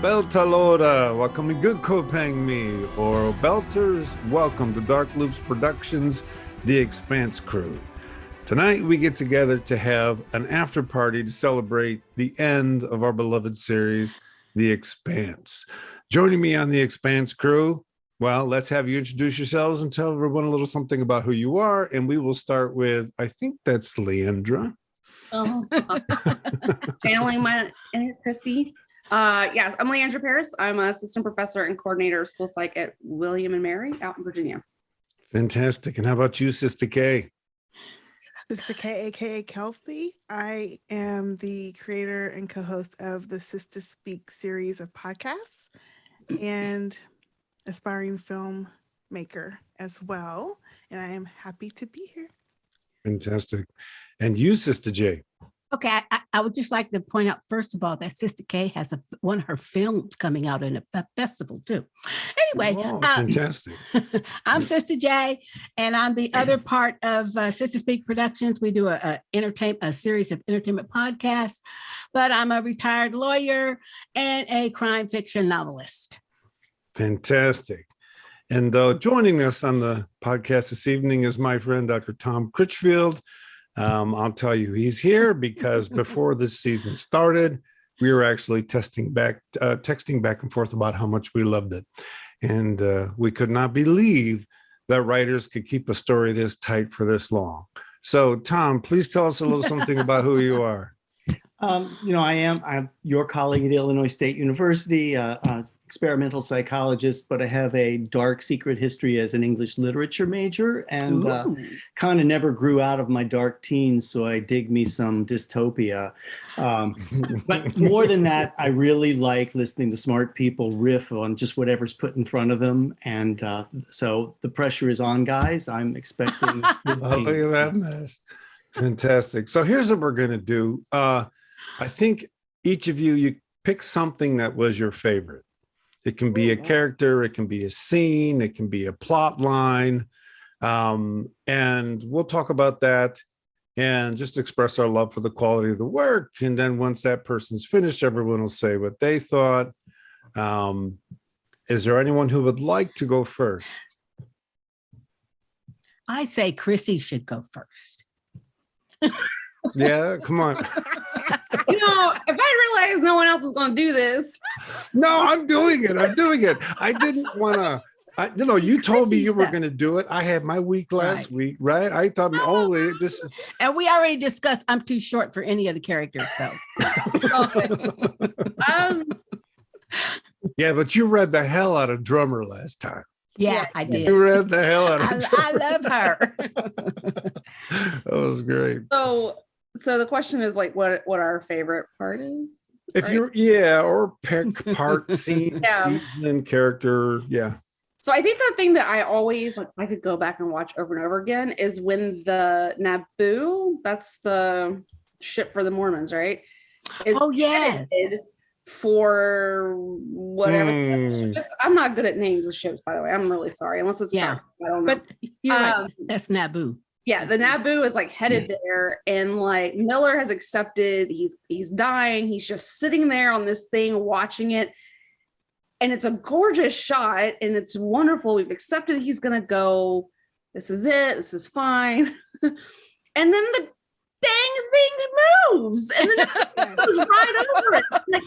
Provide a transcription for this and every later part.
Beltalowda, welcome to Good Kopang Me, or Belters, welcome to Dark Loops Productions, The Expanse Crew. Tonight we get together to have an after party to celebrate the end of our beloved series, The Expanse. Joining me on The Expanse Crew, well, let's have you introduce yourselves and tell everyone a little something about who you are, and we will start with, I think that's Leandra. Oh, channeling my inner Chrissy. Yeah, I'm Leandra Paris. I'm an assistant professor and coordinator of school psych at William and Mary out in Virginia. Fantastic. And how about you, Sister K? Sister K, aka Kelsey. I am the creator and co-host of the Sister Speak series of podcasts and aspiring filmmaker as well. And I am happy to be here. Fantastic. And you, Sister J? Okay, I would just like to point out, first of all, that Sister K has one of her films coming out in a festival, too. Anyway. Fantastic. I'm Sister J, and I'm the other part of Sister Speak Productions. We do a series of entertainment podcasts, but I'm a retired lawyer and a crime fiction novelist. Fantastic. And joining us on the podcast this evening is my friend, Dr. Tom Critchfield. I'll tell you, he's here because before this season started, we were actually texting back and forth about how much we loved it. And we could not believe that writers could keep a story this tight for this long. So, Tom, please tell us a little something about who you are. I'm your colleague at Illinois State University, experimental psychologist, but I have a dark secret history as an English literature major, and kind of never grew out of my dark teens, so I dig me some dystopia. But more than that, I really like listening to smart people riff on just whatever's put in front of them, and so the pressure is on, guys. I'm expecting good Oh, look at that mess. Fantastic. So here's what we're going to do. I think each of you pick something that was your favorite. It can be a character, it can be a scene, it can be a plot line. And we'll talk about that and just express our love for the quality of the work. And then once that person's finished, everyone will say what they thought. Is there anyone who would like to go first? I say Chrissy should go first. Yeah, come on. If I realized no one else was going to do this. No, I'm doing it. I didn't want to, you told me you were going to do it. I had my week last week, right? I thought only this. And we already discussed I'm too short for any of the characters, so. Yeah, but you read the hell out of Drummer last time. Yeah, I did. You read the hell out of I love her. That was great. So the question is like what our favorite part is? If right? Or pick part, scene, season, character, yeah. So I think the thing that I always I could go back and watch over and over again is when the Naboo, that's the ship for the Mormons, right? Yes. For whatever. I'm not good at names of ships, by the way. I'm really sorry. Unless it's Star Wars, I don't know. But you're right. That's Naboo. Yeah, the Naboo is headed there, and Miller has accepted. He's dying. He's just sitting there on this thing watching it, and it's a gorgeous shot, and it's wonderful. We've accepted he's gonna go. This is it. This is fine. And then the dang thing moves, and then it goes right over it.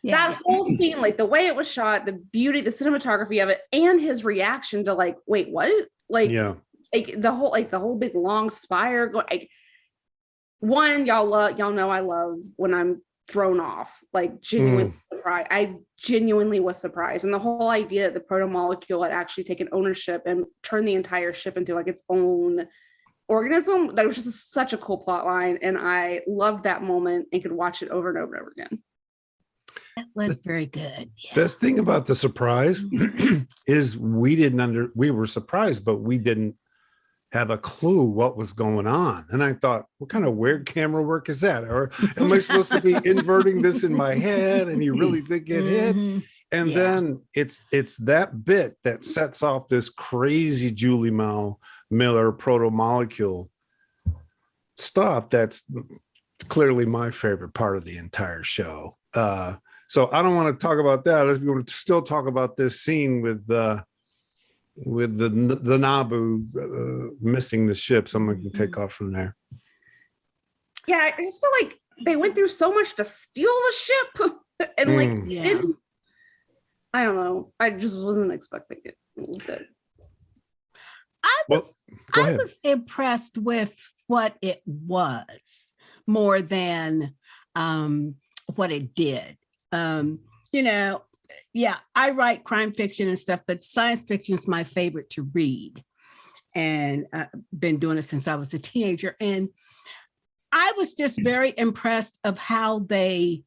That whole scene, the way it was shot, the beauty, the cinematography of it, and his reaction to wait, what? The whole big long spire going. Y'all know I love when I'm thrown off, genuine surprise. I genuinely was surprised, and the whole idea that the proto-molecule had actually taken ownership and turned the entire ship into its own organism. That was just such a cool plot line, and I loved that moment and could watch it over and over and over again. That was very good. Yeah. The thing about the surprise is we were surprised, but we didn't have a clue what was going on. And I thought, what kind of weird camera work is that? Or am I supposed to be inverting this in my head? And you really think it hit? And then it's that bit that sets off this crazy Julie Miller proto-molecule stuff that's clearly my favorite part of the entire show. So I don't want to talk about that. We're going to still talk about this scene with the Nabu missing the ship. Someone can take off from there. Yeah, I just feel like they went through so much to steal the ship, and like didn't. I don't know. I just wasn't expecting it. Good. I was impressed with what it was more than what it did. I write crime fiction and stuff, but science fiction is my favorite to read. And I've been doing it since I was a teenager. And I was just very impressed of how they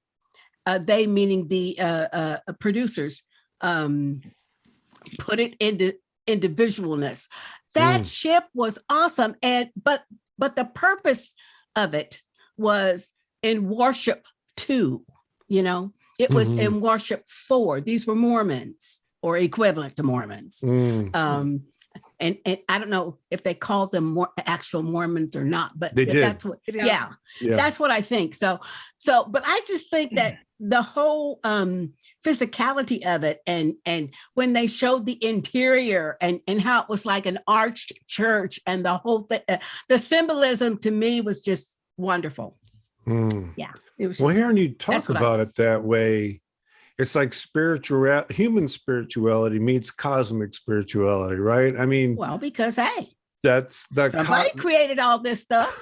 meaning the producers, put it into individualness. That ship was awesome. But the purpose of it was in Warship 2, it was in Warship 4. These were Mormons or equivalent to Mormons. And I don't know if they called them actual Mormons or not, but they did. That's what, that's what I think. So, but I just think that the whole physicality of it, and when they showed the interior and how it was like an arched church, and the whole thing, the symbolism to me was just wonderful. Yeah, it was. Well, hearing you talk about it that way, it's like human spirituality meets cosmic spirituality, right? I mean, well, because that's that somebody created all this stuff.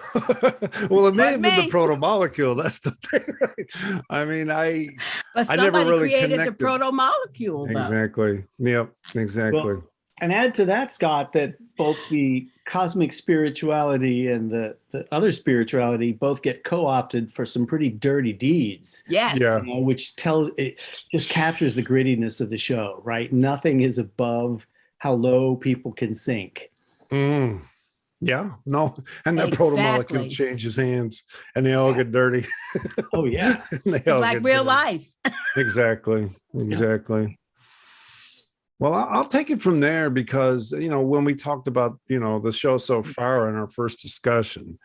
Well, it may have been the proto-molecule. That's the thing, right? I mean, I never really created connected the proto-molecule. Exactly. Yep. Exactly. Well, and add to that, Scott, that both the cosmic spirituality and the other spirituality both get co-opted for some pretty dirty deeds. Yes. Yeah. Which just captures the grittiness of the show, right? Nothing is above how low people can sink. Yeah. No. And that proto-molecule changes hands and they all get dirty. Oh, yeah. It's like real life. Exactly. Yeah. Well, I'll take it from there because, when we talked about, the show so far in our first discussion,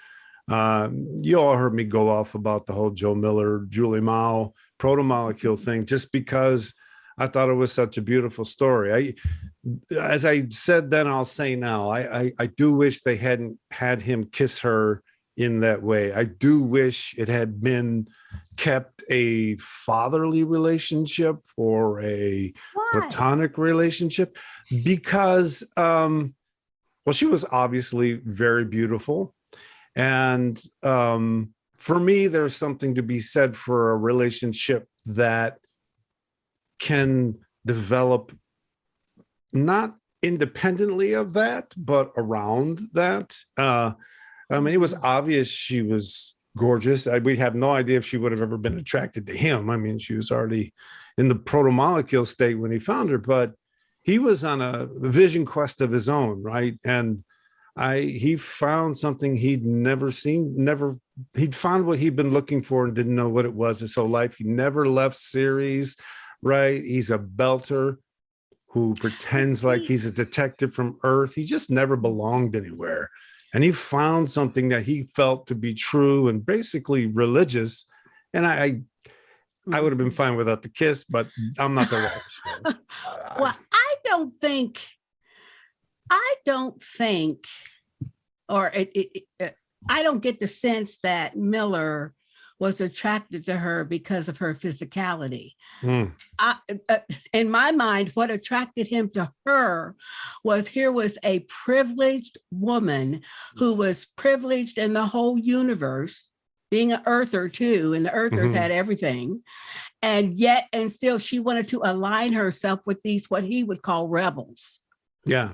you all heard me go off about the whole Joe Miller, Julie Mao proto-molecule thing, just because I thought it was such a beautiful story. As I said then, I'll say now, I do wish they hadn't had him kiss her in that way. I do wish it had been kept a fatherly relationship or a platonic relationship, because she was obviously very beautiful, and for me there's something to be said for a relationship that can develop not independently of that but around that. It was obvious she was gorgeous. We have no idea if she would have ever been attracted to him. I mean, she was already in the proto-molecule state when he found her, but he was on a vision quest of his own, right? And he found something he'd never seen, he'd found what he'd been looking for and didn't know what it was his whole life. He never left Ceres, right? He's a belter who pretends like he's a detective from Earth. He just never belonged anywhere. And he found something that he felt to be true and basically religious. And I would have been fine without the kiss, but I'm not the writer. So. Well, I don't think, or I don't get the sense that Miller was attracted to her because of her physicality. In my mind, what attracted him to her was here was a privileged woman who was privileged in the whole universe, being an earther too, and the earthers had everything. And still she wanted to align herself with these, what he would call rebels. Yeah.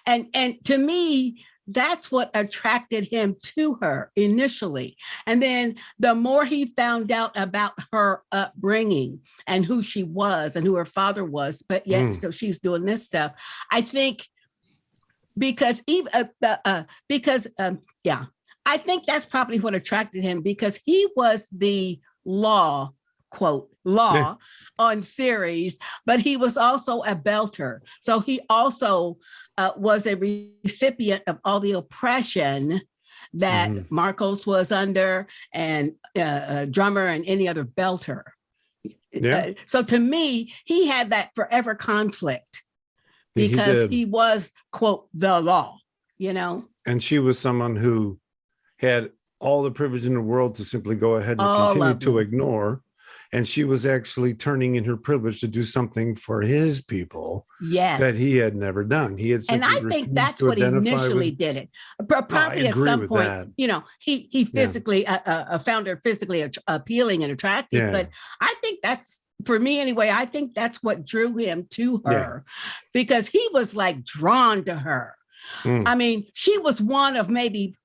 And to me, that's what attracted him to her initially. And then the more he found out about her upbringing and who she was and who her father was, but yet still she's doing this stuff. I think because I think that's probably what attracted him, because he was the law on Ceres, but he was also a belter. So he also was a recipient of all the oppression that Marcos was under, and Drummer and any other belter. Yeah. So to me, he had that forever conflict because did. he was, quote, the law, you know? And she was someone who had all the privilege in the world to simply go ahead and All continue of to them. ignore. And she was actually turning in her privilege to do something for his people Yes. that he had never done. He had And simply I think refused that's to what identify initially with. did it. But probably at agree some with point, that. you know, he physically found her physically appealing and attractive. Yeah. But I think that's, for me anyway, I think that's what drew him to her because he was like drawn to her. Mm. I mean, she was one of maybe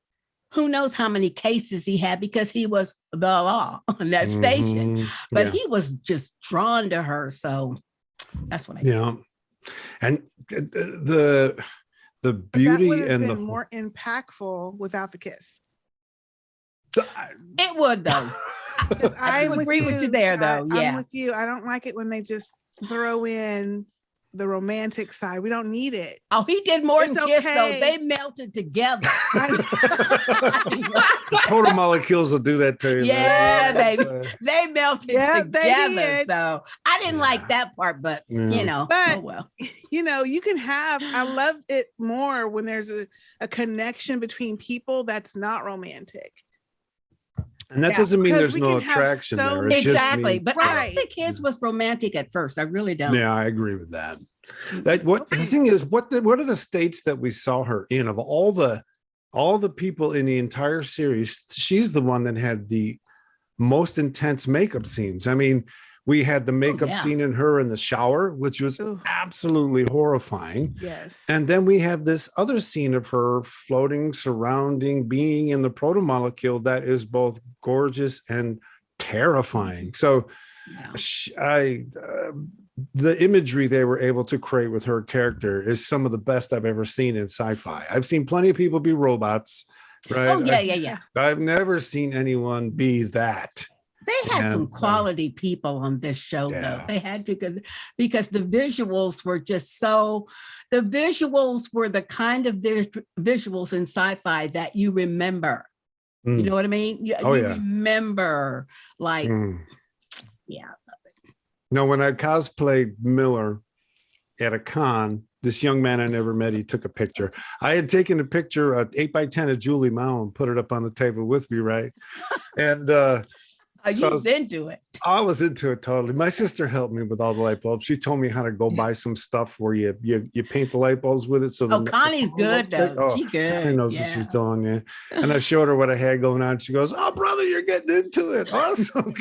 who knows how many cases he had because he was the law on that station. But he was just drawn to her. So that's what I think. Yeah. And the But beauty that would have and been more impactful without the kiss. It would though. I would agree with you there though. Yeah. I'm with you. I don't like it when they just throw in the romantic side. We don't need it. Oh, he did more It's than kiss though. okay. They melted together. protomolecules will do that to you. Yeah, man. baby. They melted Yeah, they together. did. So I didn't like that part, but you know, But- oh well. You know, you can have, I love it more when there's a connection between people that's not romantic. And that doesn't mean because there's we no can have attraction so there. It just Exactly. means- But I don't Right. think his was romantic at first. I really don't. Yeah, I agree with that. The thing is, what are the states that we saw her in? Of all the people in the entire series, she's the one that had the most intense makeup scenes. I mean, we had the makeup scene in her in the shower, which was absolutely horrifying. Yes. And then we have this other scene of her floating, surrounding, being in the protomolecule that is both gorgeous and terrifying. So the imagery they were able to create with her character is some of the best I've ever seen in sci-fi. I've seen plenty of people be robots, right? Oh, yeah. I've never seen anyone be that. They had some quality people on this show, though. They had to, because the visuals were just so, the visuals were the kind of visuals in sci-fi that you remember. You know what I mean? You remember, like, No, when I cosplayed Miller at a con, this young man I never met, he took a picture. I had taken a picture, 8x10 of Julie Mao, and put it up on the table with me, right? And you was into it. I was into it totally. My sister helped me with all the light bulbs. She told me how to go buy some stuff where you paint the light bulbs with it. So Connie's good though. She's good. Connie knows what she's doing. Yeah. And I showed her what I had going on. She goes, "Oh, brother, you're getting into it. Awesome."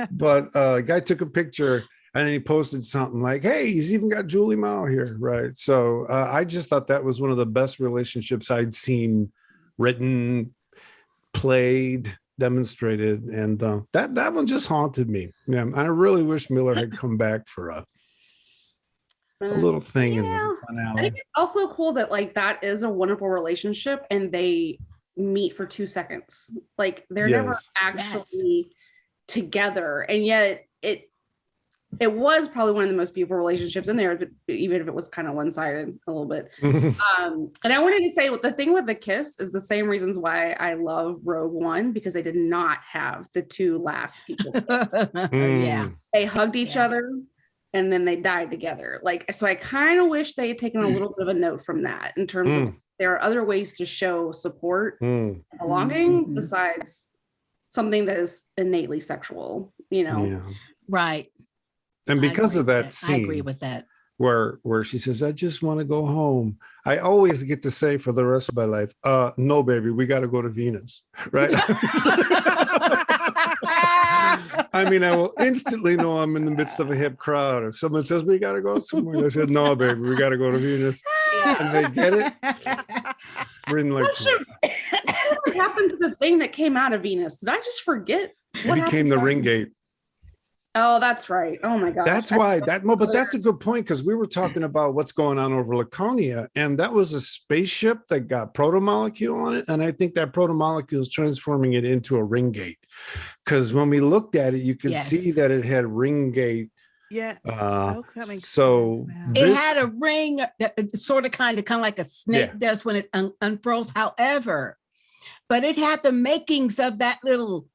But a guy took a picture and then he posted something like, "Hey, he's even got Julie Mao here." Right. So I just thought that was one of the best relationships I'd seen written, played, demonstrated, and that one just haunted me. Yeah, I really wish Miller had come back for a little thing in the finale. I think it's also cool that like that is a wonderful relationship and they meet for 2 seconds. Like they're never actually together, and yet it was probably one of the most beautiful relationships in there, even if it was kind of one-sided a little bit. And I wanted to say, the thing with the kiss is the same reasons why I love Rogue One, because they did not have the two last people. They hugged each other and then they died together. Like, so I kind of wish they had taken a little bit of a note from that in terms of there are other ways to show support and belonging besides something that is innately sexual, you know? Right. And because of that scene, I agree with that. Where she says, "I just want to go home," I always get to say for the rest of my life, "No, baby, we got to go to Venus," right? I mean, I will instantly know I'm in the midst of a hip crowd. If someone says, "We got to go somewhere," I said, "No, baby, we got to go to Venus," and they get it. We're in like. What happened to the thing that came out of Venus? Did I just forget? It became the ring gate. Oh, that's right. Oh my gosh. That's why but that's a good point, because we were talking about what's going on over Laconia, and that was a spaceship that got protomolecule on it. And I think that protomolecule is transforming it into a ring gate, because when we looked at it, you could see that it had ring gate. Yeah. So it had a ring that sort of kind of like a snake does when it unfurls. However, but it had the makings of that little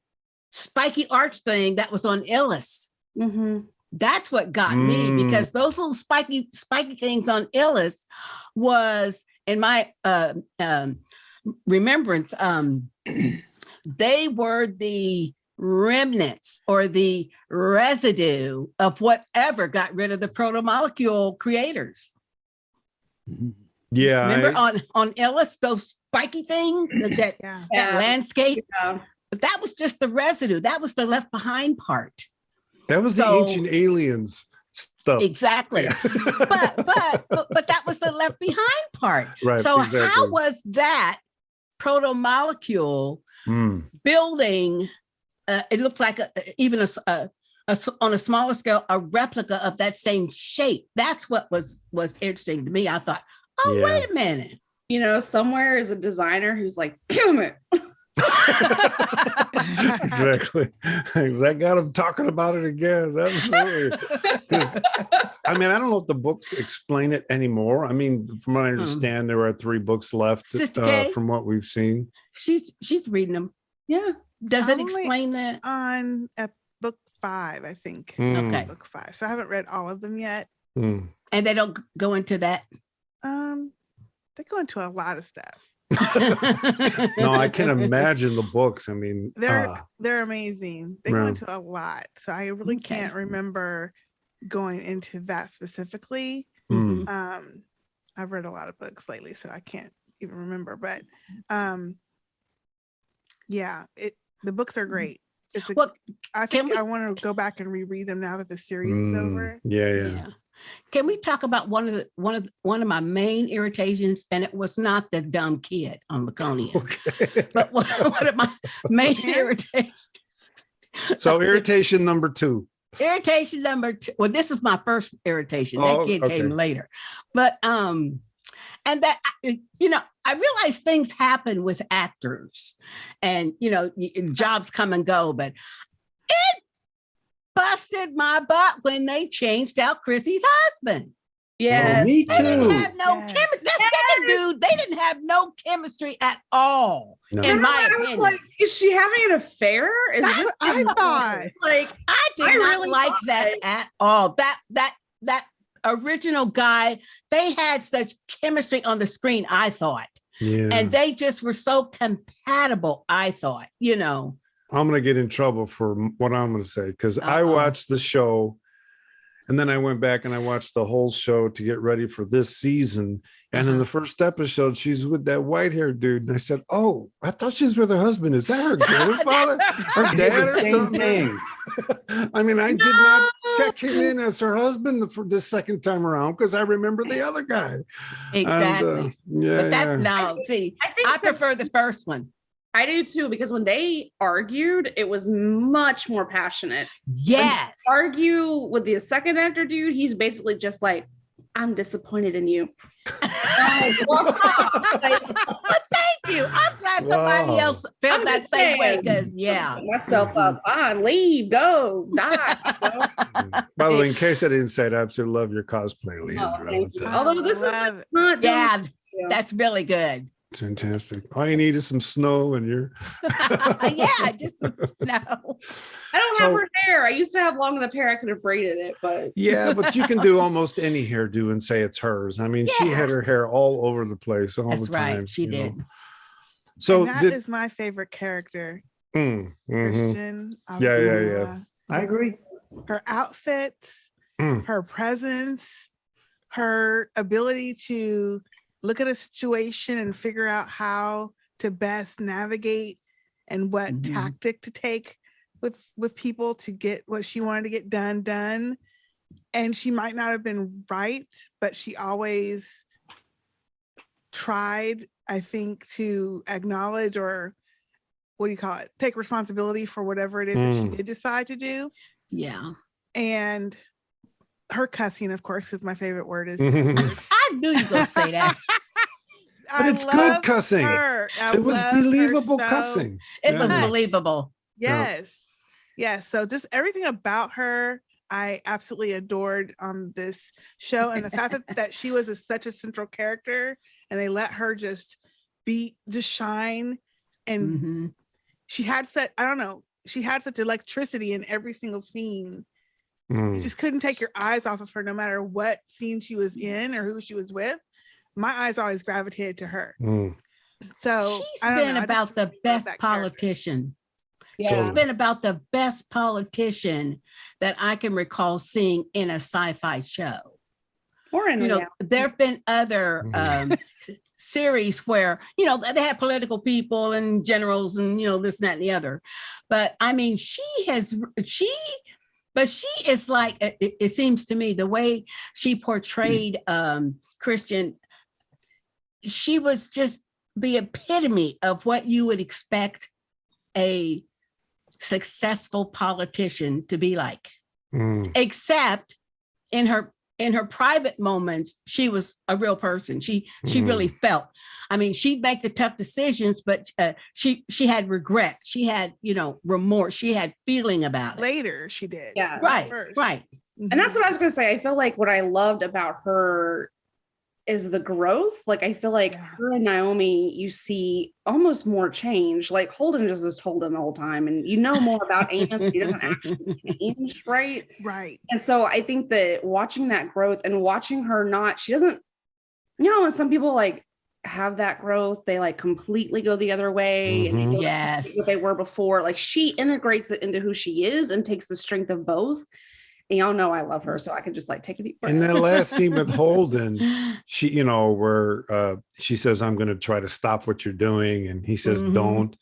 spiky arch thing that was on Illis. That's what got me, because those little spiky things on Illis was, in my remembrance, they were the remnants or the residue of whatever got rid of the proto-molecule creators. Yeah. Remember on Illis, those spiky things, that landscape? Yeah. But that was just the residue. That was the left behind part. That was the ancient aliens stuff. Exactly. but that was the left behind part. Right. So exactly. how was that proto-molecule building? It looks like even on a smaller scale, a replica of that same shape. That's what was interesting to me. I thought, wait a minute. You know, somewhere is a designer who's like, damn it. Exactly. I got him talking about it again. Absolutely. I mean, I don't know if the books explain it anymore. I mean, from what I understand, there are 3 books left from what we've seen. She's reading them. Yeah. Does it explain that? On book 5, I think. Okay. Book 5. So I haven't read all of them yet. And they don't go into that? They go into a lot of stuff. No, I can imagine the books. I mean, they're amazing. They go into a lot. So I really can't remember going into that specifically. I've read a lot of books lately, so I can't even remember. But the books are great. I think I want to go back and reread them now that the series is over. Yeah. Can we talk about one of my main irritations? And it was not the dumb kid on Laconia, but one of my main irritations. So irritation number 2. Irritation number 2. Well, this is my first irritation. That kid came later, but and that I realize things happen with actors, and jobs come and go, but it busted my butt when they changed out Chrissy's husband. Yeah, me They didn't too. have no chemistry. That second dude, they didn't have no chemistry at all. No. In my I was opinion, like, is she having an affair? That's what I thought. Like, I did I not really like thought that at all. That original guy, they had such chemistry on the screen, I thought. Yeah. And they just were so compatible, I thought, I'm going to get in trouble for what I'm going to say, because I watched the show and then I went back and I watched the whole show to get ready for this season. And in the first episode, she's with that white-haired dude. And I said, oh, I thought she was with her husband. Is that her grandfather or dad or something? I mean, I did not check him in as her husband for the second time around because I remember the other guy. Exactly. And, I prefer the first one. I do too, because when they argued, it was much more passionate. Yes. Argue with the second actor dude, he's basically just like, I'm disappointed in you. Well, thank you. I'm glad somebody else felt that same way, because myself up, on, leave, go, die. By the way, in case I didn't say it, I absolutely love your cosplay, Leandra. Thank you. Although this is not that's really good. Fantastic. All you need is some snow and you're just some snow. I don't have her hair. I used to have long enough hair I could have braided it, but but you can do almost any hairdo and say it's hers. I mean, she had her hair all over the place all the time. Right. She did. So that is my favorite character. Christian. I agree. Her outfits, her presence, her ability to look at a situation and figure out how to best navigate and what tactic to take with people to get what she wanted to get done. And she might not have been right, but she always tried, I think, to acknowledge, or take responsibility for whatever it is that she did decide to do. Yeah. And her cussing, of course, is my favorite word. Is I knew you were going to say that. But it's good cussing. It was believable cussing. It was believable. Yes. Yes. So just everything about her, I absolutely adored on this show. And the fact that she was such a central character and they let her just shine. And she had such electricity in every single scene You just couldn't take your eyes off of her no matter what scene she was in or who she was with. My eyes always gravitated to her. So she's been about the best politician. She's been about the best politician that I can recall seeing in a sci-fi show. Or in there have been other series where, they had political people and generals and, this and that and the other. But I mean, she is like, it seems to me, the way she portrayed Christian, she was just the epitome of what you would expect a successful politician to be like. Except in her private moments, she was a real person. She really felt. I mean, she'd make the tough decisions, but she had regret. She had, remorse. She had feeling about it. Later, she did. Yeah. Right. And that's what I was going to say. I feel like what I loved about her is the growth. Like, I feel like her and Naomi, you see almost more change. Like, Holden just is Holden the whole time, and more about Amos. He doesn't actually change, right? Right. And so I think that watching that growth and watching her she doesn't, when some people like have that growth, they like completely go the other way and they what they were before. Like, she integrates it into who she is and takes the strength of both. And y'all know I love her, so I could just like take a deep breath. In that last scene with Holden, she, where she says, "I'm going to try to stop what you're doing," and he says, "Don't."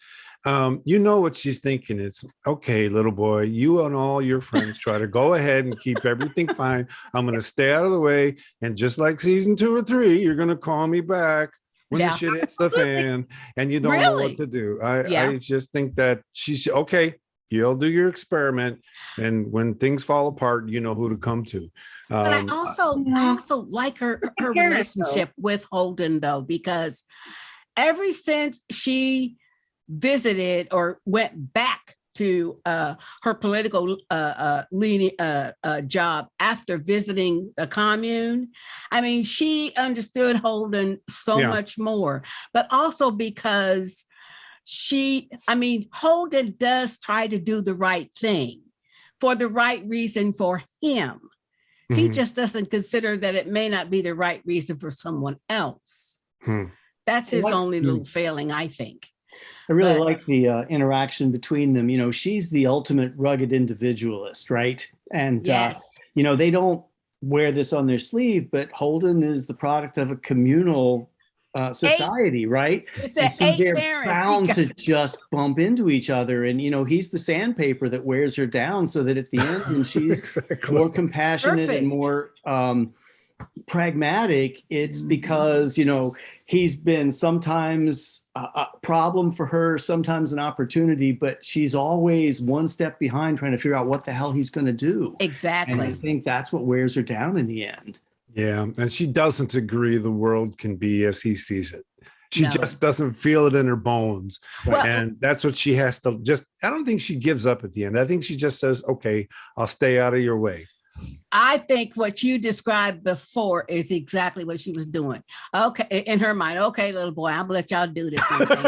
What she's thinking. It's okay, little boy. You and all your friends try to go ahead and keep everything fine. I'm going to stay out of the way, and just like season 2 or 3, you're going to call me back when the shit hits the fan, and you don't know what to do. I just think that she's okay. You'll do your experiment, and when things fall apart, you know who to come to. But I also like her relationship with Holden, though, because ever since she visited or went back to her political leading job after visiting a commune, I mean, she understood Holden so much more, but also because Holden does try to do the right thing for the right reason for him. He just doesn't consider that it may not be the right reason for someone else. That's his only little failing, I think. I really like the interaction between them. She's the ultimate rugged individualist, right? And, they don't wear this on their sleeve, but Holden is the product of a communal society, right? And so they're bound to just bump into each other, and he's the sandpaper that wears her down, so that at the end, when she's more compassionate and more pragmatic, it's because he's been sometimes a problem for her, sometimes an opportunity, but she's always one step behind, trying to figure out what the hell he's going to do. Exactly. And I think that's what wears her down in the end. Yeah, and she doesn't agree the world can be as he sees it. She just doesn't feel it in her bones. Well, and that's what she has to I don't think she gives up at the end. I think she just says, okay, I'll stay out of your way. I think what you described before is exactly what she was doing. Okay, in her mind, okay, little boy, I'm gonna let y'all do this.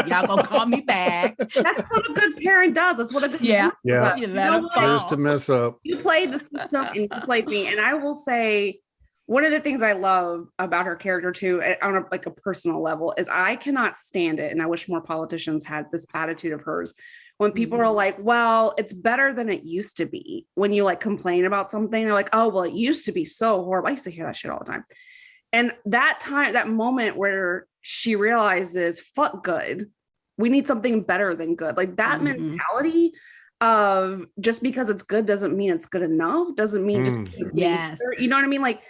Y'all gonna call me back. That's what a good parent does. That's what a good parent does. You let them fall. To mess up. You played the system and you played me. And I will say, one of the things I love about her character too, on a personal level, is I cannot stand it. And I wish more politicians had this attitude of hers. When people are like, well, it's better than it used to be. When you like complain about something, they're like, oh, well, it used to be so horrible. I used to hear that shit all the time. And that moment where she realizes, fuck good, we need something better than good. Like that mentality of just because it's good doesn't mean it's good enough. Doesn't mean just, you know what I mean? Like,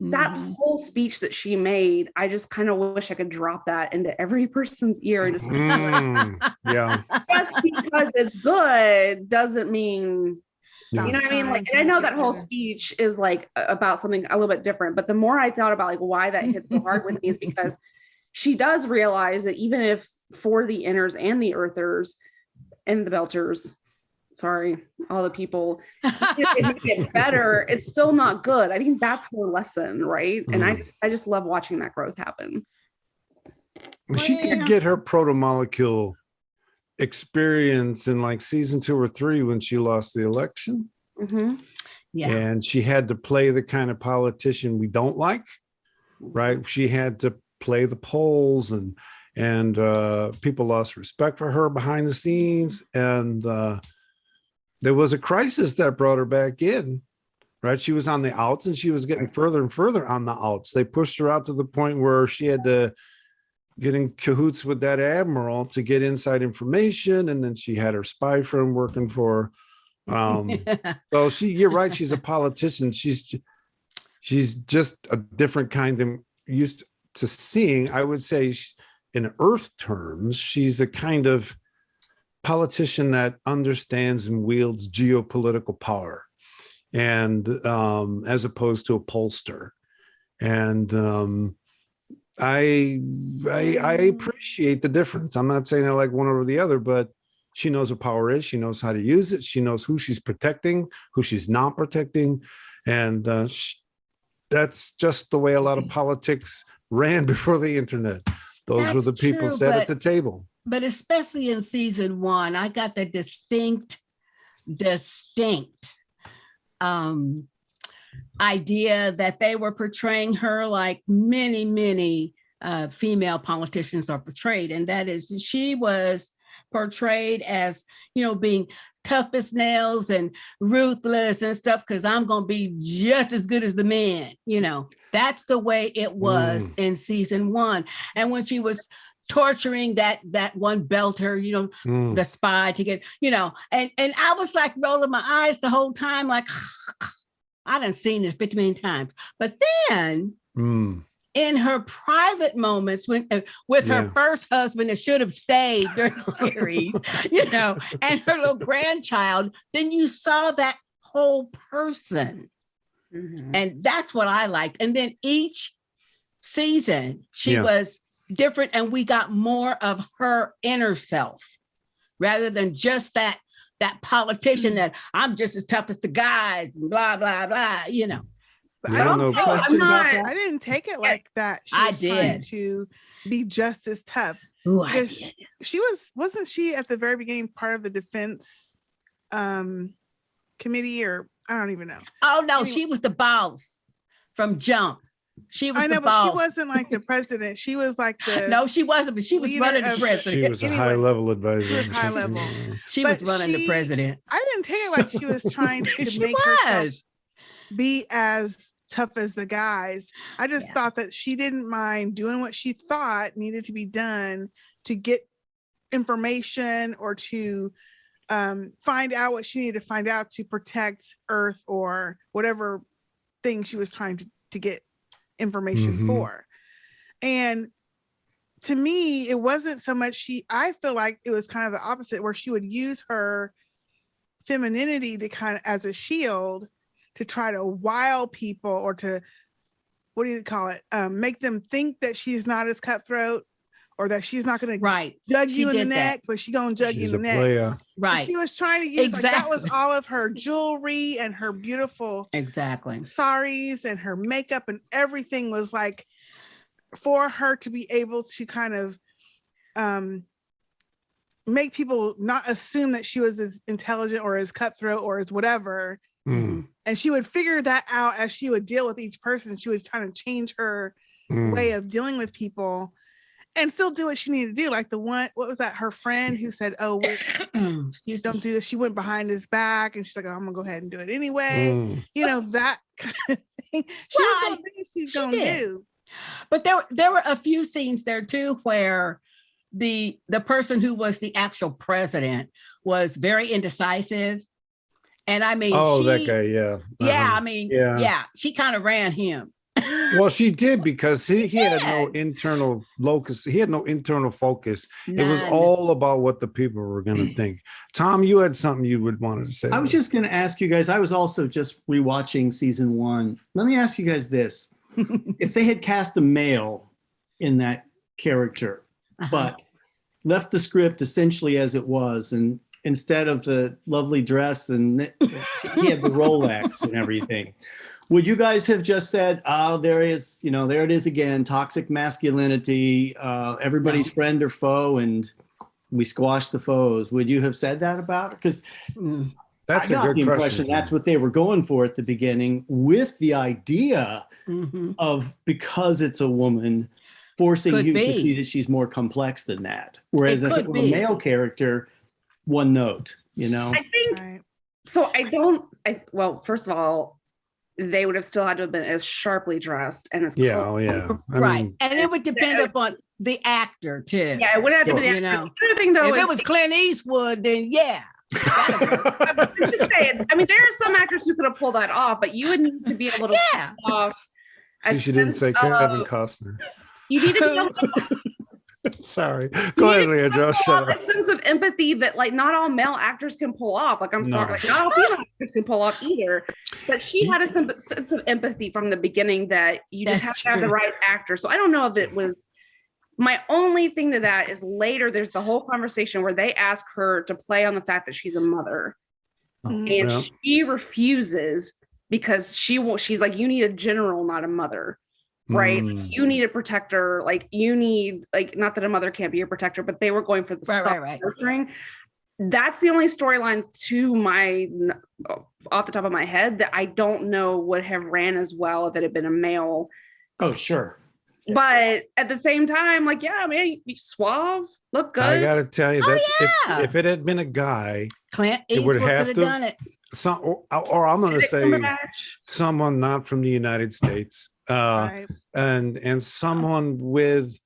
that whole speech that she made, I just kind of wish I could drop that into every person's ear and just just because it's good doesn't mean you know what I mean? Like, and I know that whole speech is like about something a little bit different, but the more I thought about like why that hits so hard with me is because she does realize that even if for the inners and the earthers and the belters, sorry, all the people, it get better, it's still not good. I think that's her lesson, right? And I just love watching that growth happen. Well, she did get her proto-molecule experience in like season 2 or 3 when she lost the election. Yeah. And she had to play the kind of politician we don't like, right? She had to play the polls, and people lost respect for her behind the scenes. And there was a crisis that brought her back in, right? She was on the outs, and she was getting further and further on the outs. They pushed her out to the point where she had to get in cahoots with that admiral to get inside information. And then she had her spy firm working for her. So you're right. She's a politician. She's just a different kind than used to seeing. I would say in Earth terms, she's a kind of politician that understands and wields geopolitical power, and as opposed to a pollster. And I appreciate the difference. I'm not saying I like one over the other, but she knows what power is. She knows how to use it. She knows who she's protecting, who she's not protecting. And that's just the way a lot of politics ran before the internet. Those were the people sat at the table. But especially in season 1, I got the distinct idea that they were portraying her like many female politicians are portrayed. And that is, she was portrayed as, being tough as nails and ruthless and stuff, because I'm going to be just as good as the men. That's the way it was in season 1. And when she was torturing that one Belter, the spy to get, and I was like rolling my eyes the whole time, like, I done seen this 50 million times. But then in her private moments with her first husband that should have stayed during the series, and her little grandchild, then you saw that whole person. Mm-hmm. And that's what I liked. And then each season she was different, and we got more of her inner self rather than just that politician that I'm just as tough as the guys and blah, blah, blah, But I didn't take it like that. She was trying to be just as tough. Ooh, I did. Wasn't she at the very beginning part of the defense committee, or I don't even know. Oh no, anyway. She was the boss from jump. She was the boss. But she wasn't like the president. She was like the No, she wasn't, but she was running the president. She was a high-level advisor. She was high level. She was running the president. I didn't take it like she was trying to make herself be as tough as the guys. I just thought that she didn't mind doing what she thought needed to be done to get information or to find out what she needed to find out to protect Earth or whatever thing she was trying to get information for. And to me, it wasn't so much I feel like it was kind of the opposite, where she would use her femininity to kind of as a shield to try to wow people, or to, what do you call it? Make them think that she's not as cutthroat, or that she's not going to jug you in the neck, but she's going to jug you in the neck. Player. Right. And she was trying to use, like, that was all of her jewelry and her beautiful saris and her makeup, and everything was like for her to be able to kind of make people not assume that she was as intelligent or as cutthroat or as whatever. And she would figure that out as she would deal with each person. She was trying to change her way of dealing with people and still do what she needed to do. Like what was that? Her friend who said, "Oh, excuse, don't do this." She went behind his back and she's like, "Oh, I'm gonna go ahead and do it anyway." That kind of thing. She's gonna do. But there were a few scenes there too where the person who was the actual president was very indecisive. And I mean, that guy, she kind of ran him. Well, she did, because he had no internal locus. He had no internal focus. None. It was all about what the people were going to think. Tom, you had something you would want to say. I was just going to ask you guys. I was also just rewatching season 1. Let me ask you guys this. If they had cast a male in that character, but left the script essentially as it was, and instead of the lovely dress and he had the Rolex and everything, would you guys have just said, "Oh, there it is again, toxic masculinity, everybody's friend or foe, and we squash the foes"? Would you have said that about it? Because That's I a got good the question. impression that's Tom. what they were going for at the beginning, with the idea Mhm. of, because it's a woman, forcing Could you to be. see that she's more complex than that. Whereas It I could think with a be. male character, one note, you know. I think Right. so. Well, first of all, they would have still had to have been as sharply dressed and as Yeah, close. oh yeah. I Right. mean, And it would depend upon the actor too. Yeah, it would have to be. Sure. You know. The other thing though If is it was Clint Eastwood, then yeah. I'm just saying. I mean, there are some actors who could have pulled that off, but you would need to be able to Yeah. pull off. you didn't say Kevin Costner. You need to be able to Sorry. Go ahead, Leandra. I'll shut a up. sense of empathy that like not all male actors can pull off. Like I'm No. sorry, like not all female actors can pull off either. But she had a sense of empathy from the beginning that you just have That's to have the true. right actor. So I don't know if it was. My only thing to that is later there's the whole conversation where they ask her to play on the fact that she's a mother, and Yeah. she refuses because she's like, you need a general, not a mother. Right. Mm. You need a protector. Like you need, like, not that a mother can't be a protector, but they were going for the Right. nurturing. That's the only storyline off the top of my head that I don't know would have ran as well if it had been a male. Oh, sure. But at the same time, like, yeah, man, you suave, look good. I gotta tell you, that's yeah. if it had been a guy, Clint It would Eastwood have could have to- done it. or I'm gonna Benedict say Cumberbatch. someone not from the United States, Right. and someone with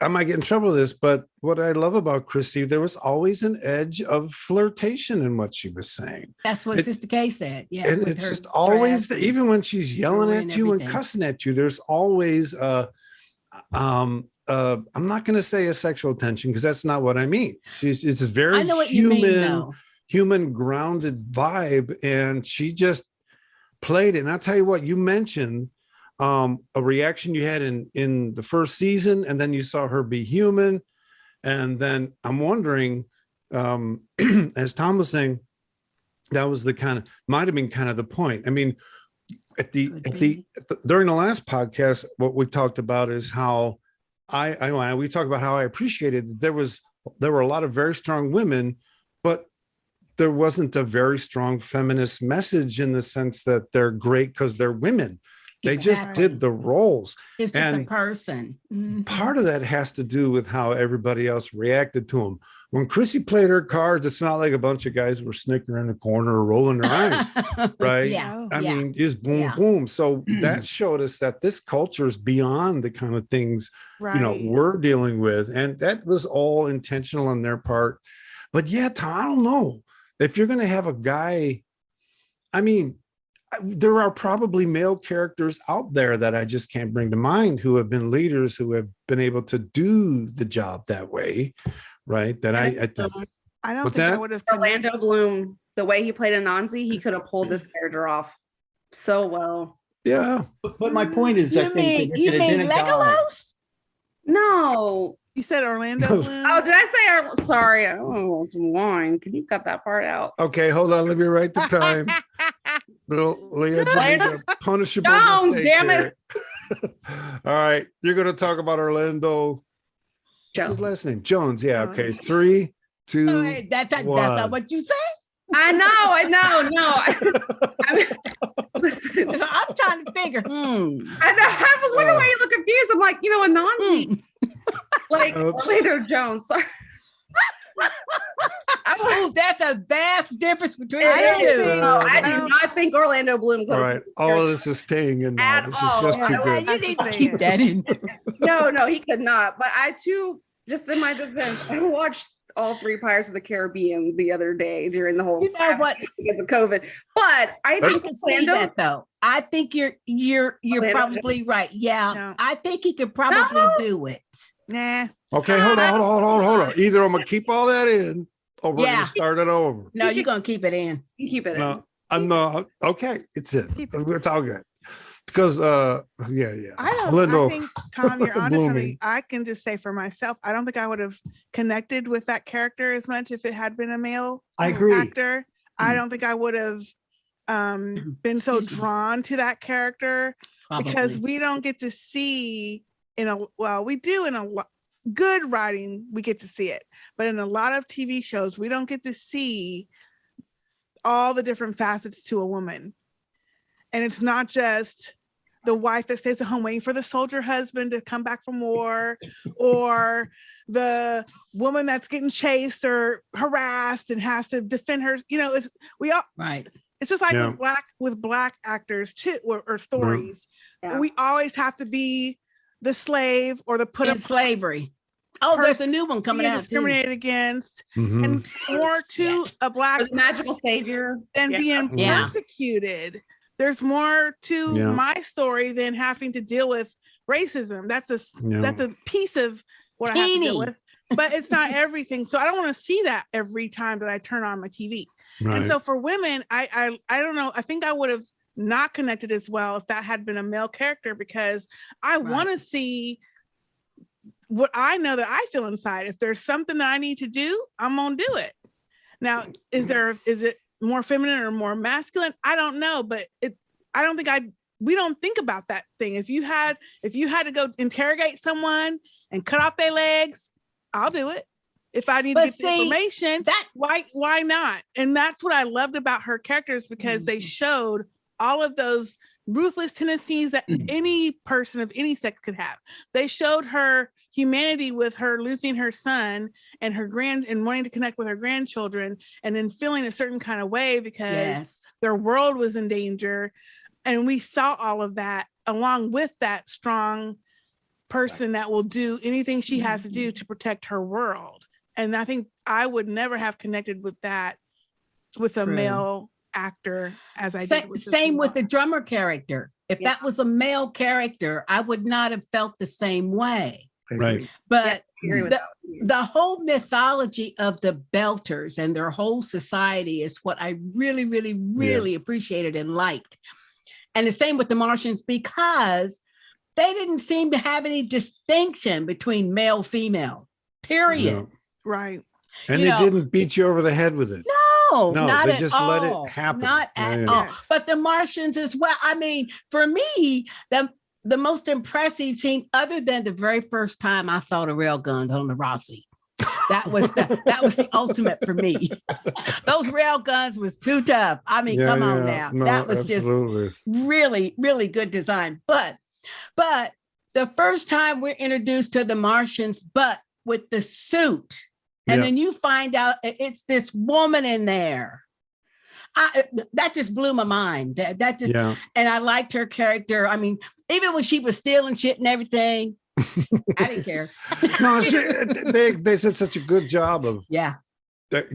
I might get in trouble with this, but what I love about Christy, there was always an edge of flirtation in what she was saying. That's what It- Sister Kay said. Yeah. And with it's her just always dress even when she's yelling jewelry at and you and everything. cussing at you, there's always I'm not going to say a sexual tension because that's not what I mean. It's a very I know what you mean, human, though. human grounded vibe, and she just played it. And I'll tell you what, you mentioned a reaction you had in the first season, and then you saw her be human, and then I'm wondering, as Tom was saying, that was might have been kind of the point. I mean, during the last podcast, what we talked about is how we talked about how I appreciated that there were a lot of very strong women, but there wasn't a very strong feminist message in the sense that they're great because they're women. They just Exactly. did the roles. It's just a and person. Mhm. Part of that has to do with how everybody else reacted to them. When Chrissy played her cards, it's not like a bunch of guys were snickering in the corner or rolling their eyes, right? Yeah. I yeah. mean, just boom, Yeah. boom. So that showed us that this culture is beyond the kind of things, Right. we're dealing with. And that was all intentional on their part. But yeah, Tom, I don't know. If you're going to have a guy, I mean, there are probably male characters out there that I just can't bring to mind who have been leaders, who have been able to do the job that way, right? That I don't What's think I that? would have Orlando Bloom, the way he played Anansi, he could have pulled this character off so well. yeah. But my point is, I You think mean that if it had been a guy- Legolas? No. You said Orlando Bloom. Oh, did I say sorry? I want some wine. Can you cut that part out? Okay, hold on. Let me write the time. Little Leah, punishable Jones, mistake damn here. All right, you're going to talk about Orlando. What's his Jones. last name? Jones. Yeah. Okay. Jones. 3, 2. Wait, that's one. not what you said. I know. I mean, listen, So I'm trying to figure. I know. I was wondering why you look confused. I'm like, Anansi, like Oops. Orlando Jones. Sorry. Oh, that's a vast difference between I the don't two. think- No, I I do don't- not think Orlando Bloom could All have. right. All of this is staying in now. At This is all. just too Yeah. good. You need to That's keep the that in. No, he could not. But I too, just in my defense, I watched all 3 Pirates of the Caribbean the other day during the whole You know what? because of COVID. But I I think can see Orlando, that though. I think you're Orlando probably right. Yeah, No. I think he could probably No. do it. Nah. Okay. Hold on. Either I'm going to keep all that in or we're going Yeah. to start it over. No, you're gonna keep it in. you keep it in. No, I'm not. Okay. It's it. It's all good. Because, yeah. I Orlando, think, Tom, you're onto blew something. me. I can just say for myself, I don't think I would have connected with that character as much if it had been a male I agree. actor. I don't think I would have been so Excuse me. drawn to that character because Probably. we don't get to see we do in a good writing, we get to see it, but in a lot of TV shows, we don't get to see all the different facets to a woman. And it's not just the wife that stays at home waiting for the soldier husband to come back from war, or the woman that's getting chased or harassed and has to defend her. You know, Right. It's just like with black actors too, or stories. Yeah. We always have to be the slave or the put In up slavery. Oh, there's a new one coming out too. discriminated against, and more to a black Or the magical savior than being persecuted. There's more to my story than having to deal with racism. That's a piece of what I have to deal with, but it's not everything. So I don't want to see that every time that I turn on my TV. Right. And so for women, I don't know. I think I would have not connected as well if that had been a male character, because I want to see what I know that I feel inside. If there's something that I need to do, I'm gonna do it. Now, is it more feminine or more masculine? I don't know, but we don't think about that thing. If you had to go interrogate someone and cut off their legs, I'll do it. If I need to get the information, why not? And that's what I loved about her characters, because they showed all of those ruthless tendencies that any person of any sex could have. They showed her humanity with her losing her son and and wanting to connect with her grandchildren, and then feeling a certain kind of way because their world was in danger. And we saw all of that along with that strong person that will do anything she has to do to protect her world. And I think I would never have connected with that with a male actor as I did. Same with the drummer character. If that was a male character, I would not have felt the same way. Right. But the whole mythology of the Belters and their whole society is what I really, really, really appreciated and liked. And the same with the Martians, because they didn't seem to have any distinction between male, female, period. No. Right. And they didn't beat you over the head with it. No, not they at just all. let it happen. Not at all. But the Martians as well. I mean, for me, the most impressive scene, other than the very first time I saw the rail guns on the Rossi, that was the ultimate for me. Those rail guns was too tough. I mean, come on now. No, that was absolutely. Just really, really good design. But the first time we're introduced to the Martians, but with the suit, and then you find out it's this woman in there. That just blew my mind. That just, and I liked her character. I mean, even when she was stealing shit and everything, I didn't care. No, they did such a good job of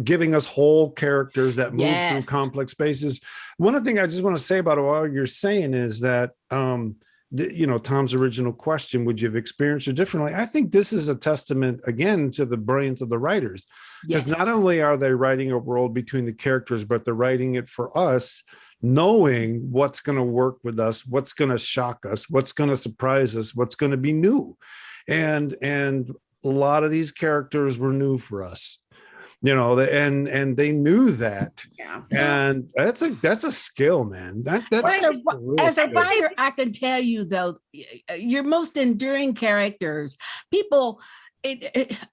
giving us whole characters that move through complex spaces. One thing I just want to say about what you're saying is that, Tom's original question, would you have experienced it differently? I think this is a testament, again, to the brilliance of the writers. Because not only are they writing a world between the characters, but they're writing it for us, knowing what's going to work with us, what's going to shock us, what's going to surprise us, what's going to be new. And a lot of these characters were new for us. And they knew that, and that's a skill, man. As a writer, I can tell you though, your most enduring characters, people.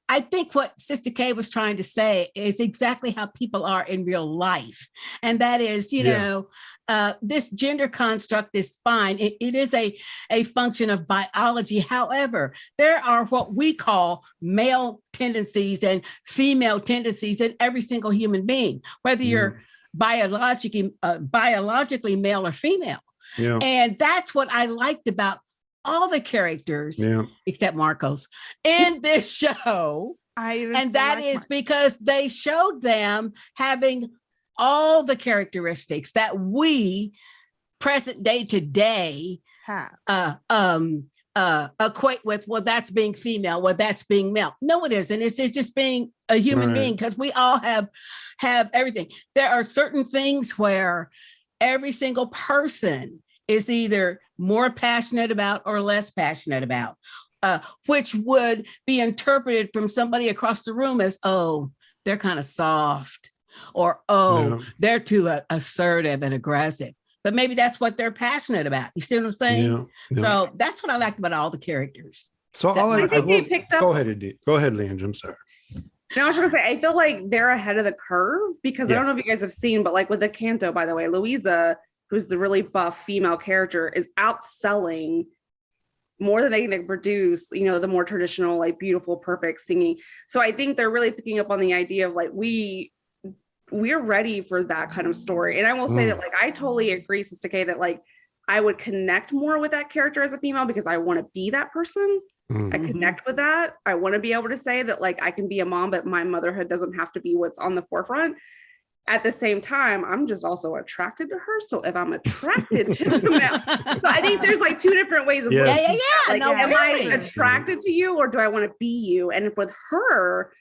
I think what Sister K was trying to say is exactly how people are in real life, and that is, this gender construct is fine. It is a function of biology. However, there are what we call male tendencies and female tendencies in every single human being, whether you're biologically male or female. Yeah. And that's what I liked about all the characters, except Marcos, in this show. And that is because they showed them having all the characteristics that we present day today equate with, well, that's being female, well, that's being male. No, it isn't. It's just being a human being, because we all have everything. There are certain things where every single person is either more passionate about or less passionate about, which would be interpreted from somebody across the room as, oh, they're kind of soft, or, they're too assertive and aggressive. But maybe that's what they're passionate about. You see what I'm saying? Yeah. So that's what I liked about all the characters. So go ahead, Leandra. I'm sorry. No, I was just gonna say, I feel like they're ahead of the curve because I don't know if you guys have seen, but like with the Canto, by the way, Louisa, who's the really buff female character, is outselling more than they can produce, the more traditional, like beautiful, perfect singing. So I think they're really picking up on the idea of like we're ready for that kind of story. And I will say that like I totally agree, Sister K, that like I would connect more with that character as a female because I want to be that person. I connect with that. I want to be able to say that like I can be a mom, but my motherhood doesn't have to be what's on the forefront. At the same time, I'm just also attracted to her. So if I'm attracted to the male, so I think there's like two different ways of looking at it. Like, am I attracted to you or do I want to be you? And with her,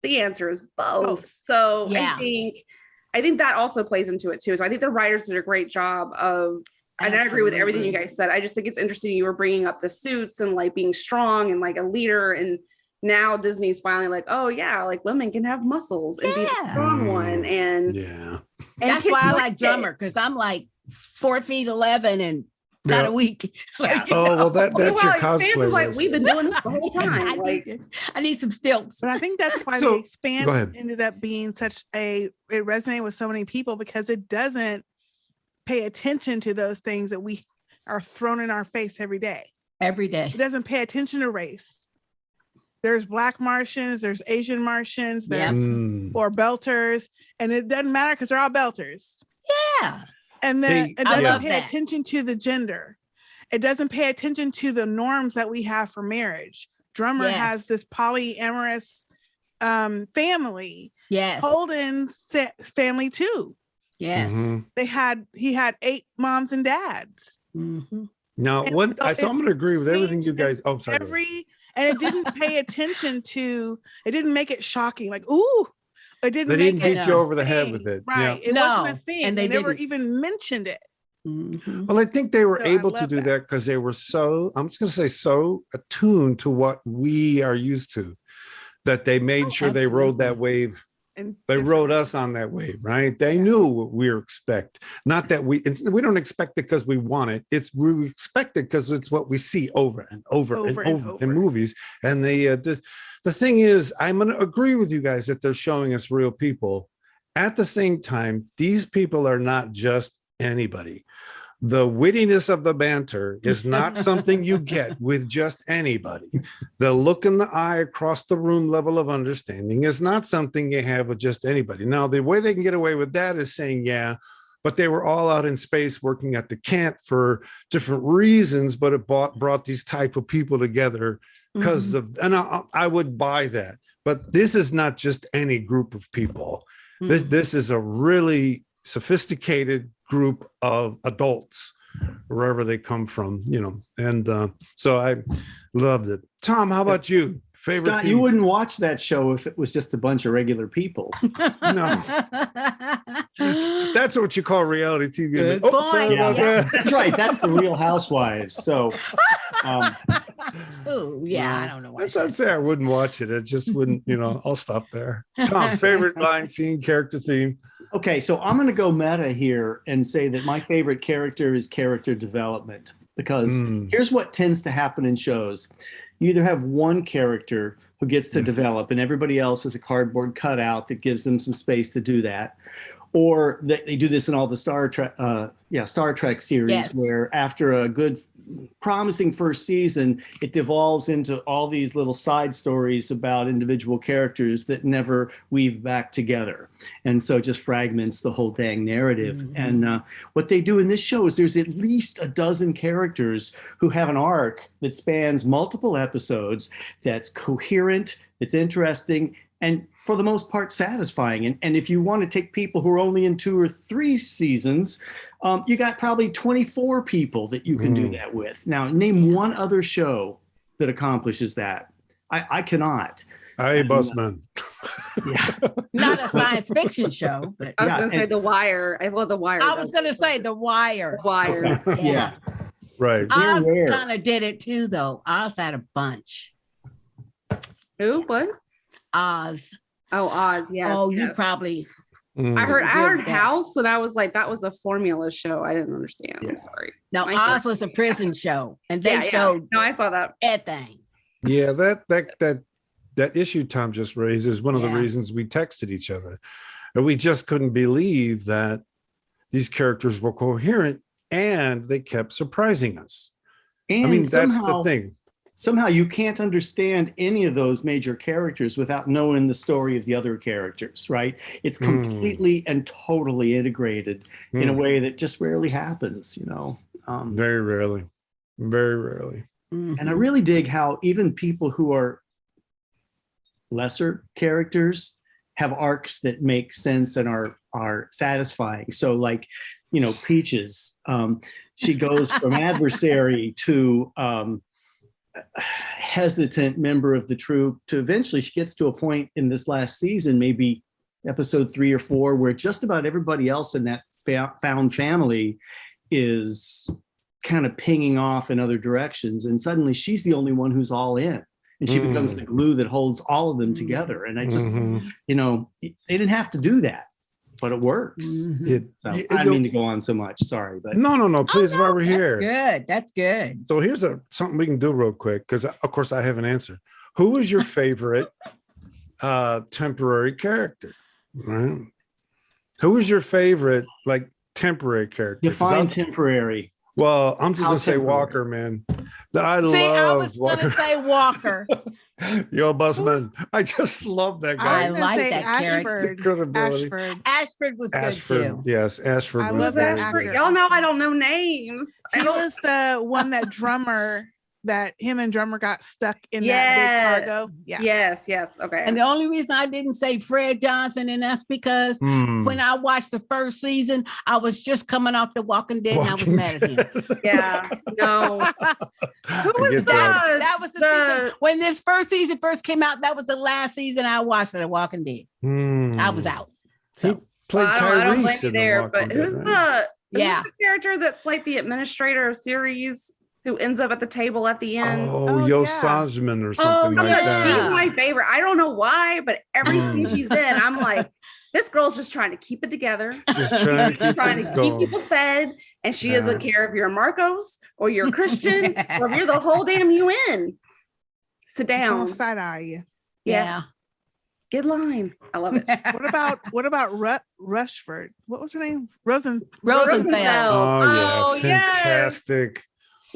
the answer is both. So I think that also plays into it too. So I think the writers did a great job of, and I agree with everything you guys said. I just think it's interesting you were bringing up the suits and like being strong and like a leader, and now Disney's finally like, oh yeah, like women can have muscles and be the strong one. And that's why I like Drummer, because I'm like 4'11" and not a week. Like, well, that's your cosplay. Like, we've been doing this the whole time. I need some stilts. But I think that's why the Expanse ended up being it resonated with so many people, because it doesn't pay attention to those things that we are thrown in our face every day. It doesn't pay attention to race. There's Black Martians, there's Asian Martians, there's or Belters, and it doesn't matter because they're all Belters. Yeah. And then it doesn't pay attention to the gender. It doesn't pay attention to the norms that we have for marriage. Drummer has this polyamorous family. Yes. Holden's family too. Yes. He had 8 moms and dads. Now, so I'm going to agree with everything you guys. Oh, sorry. And it didn't pay attention to. It didn't make it shocking. Like, ooh, it didn't. They didn't beat you over the head with it, right? It wasn't a thing, and they never even mentioned it. Well, I think they were able to do that because they were so. I'm just going to say so attuned to what we are used to, that they made sure they rode that wave. And they rode us on that wave, right? They knew what we expect. Not that we don't expect it because we want it. We expect it because it's what we see over and over in movies. And the thing is, I'm going to agree with you guys that they're showing us real people. At the same time, these people are not just anybody. The wittiness of the banter is not something you get with just anybody. The look in the eye across the room level of understanding is not something you have with just anybody. Now, the way they can get away with that is saying, but they were all out in space working at the camp for different reasons, but it brought these type of people together because of, and I would buy that. But this is not just any group of people. This is a really sophisticated group of adults, wherever they come from, and so I loved it. Tom, how about you? Favorite Scott, you wouldn't watch that show if it was just a bunch of regular people. No. That's what you call reality TV. Good point. That's right. That's the Real Housewives. So I don't know why. I'd say I wouldn't watch it. It just wouldn't, I'll stop there. Tom, favorite line, scene, character, theme. Okay, so I'm going to go meta here and say that my favorite character is character development, because here's what tends to happen in shows. You either have one character who gets to develop and everybody else is a cardboard cutout that gives them some space to do that. Or they do this in all the Star Trek series, where after a good, promising first season, it devolves into all these little side stories about individual characters that never weave back together. And so it just fragments the whole dang narrative. And what they do in this show is there's at least a dozen characters who have an arc that spans multiple episodes, that's coherent, that's interesting, and for the most part satisfying. And if you want to take people who are only in 2 or 3 seasons, you got probably 24 people that you can do that with. Now, name one other show that accomplishes that. I cannot. Busman. Not a science fiction show, but I was going to say The Wire. I love The Wire. I was going to say The Wire. Yeah. Right. Oz kind of did it too, though. Oz had a bunch. Who? What? Oz. Oh, Oz. Yes. Oh, you probably. I heard House, and I was like, that was a formula show. I didn't understand. I'm sorry. No, Oz was a prison show, and they showed. No, I saw that. Everything. Yeah, that that issue Tom just raised is one of the Yeah. reasons we texted each other. And we just couldn't believe that these characters were coherent and they kept surprising us. And I mean, that's somehow, the thing. somehow you can't understand any of those major characters without knowing the story of the other characters, right? It's completely and totally integrated in a way that just rarely happens, you know. Very rarely. Very rarely. And I really dig how even people who are lesser characters have arcs that make sense and are satisfying. So like, you know, Peaches, she goes from adversary to hesitant member of the troop to eventually she gets to a point in this last season, maybe episode 3 or 4, where just about everybody else in that found family is kind of pinging off in other directions. And suddenly she's the only one who's all in. And she becomes the glue that holds all of them together. And I just, you know, they didn't have to do that, but it works. I mean to go on so much. Sorry, but no. Please, while we're here. Good. That's good. So here's something we can do real quick, because of course I have an answer. Who is your favorite temporary character? Right? Who is your favorite like temporary character? define temporary. Well, I'm just How gonna say temporary? Walker, man. I I love was Walker. gonna say Walker. Yo, Busman. I just love that guy. I was gonna like say that character. Ashford. Credibility. Ashford. Was Ashford, good too. yes, Ashford. I was love that very actor. good. Y'all know I don't know names. He I don't. was the one that drummer that him and drummer got stuck in Yeah. that big cargo. Yeah. Yes. Okay. And the only reason I didn't say Fred Johnson, and that's because when I watched the first season, I was just coming off The Walking Dead, and I was Walking mad at him. Dead. Yeah. No. Who was get that? That was the season when this first season first came out. That was the last season I watched of The Walking Dead. I was out. He So played I don't blame Tyrese you in The there, Walking but Dead, who's right? Yeah. the character that's like the administrator of series who ends up at the table at the end? Oh, Oh, Yo yeah. Sajman or something like yeah. that. She's my favorite. I don't know why, but every scene she's in, I'm like, this girl's just trying to keep it together. Just trying to keep Trying to things keep going. people fed, and she Yeah. doesn't care if you're Marcos or you're Christian or if you're the whole damn UN. Sit Don't down. side eye you. Yeah, good line. I love it. What about Rushford? What was her name? Rosenfeld. Oh, yeah. yes. Fantastic.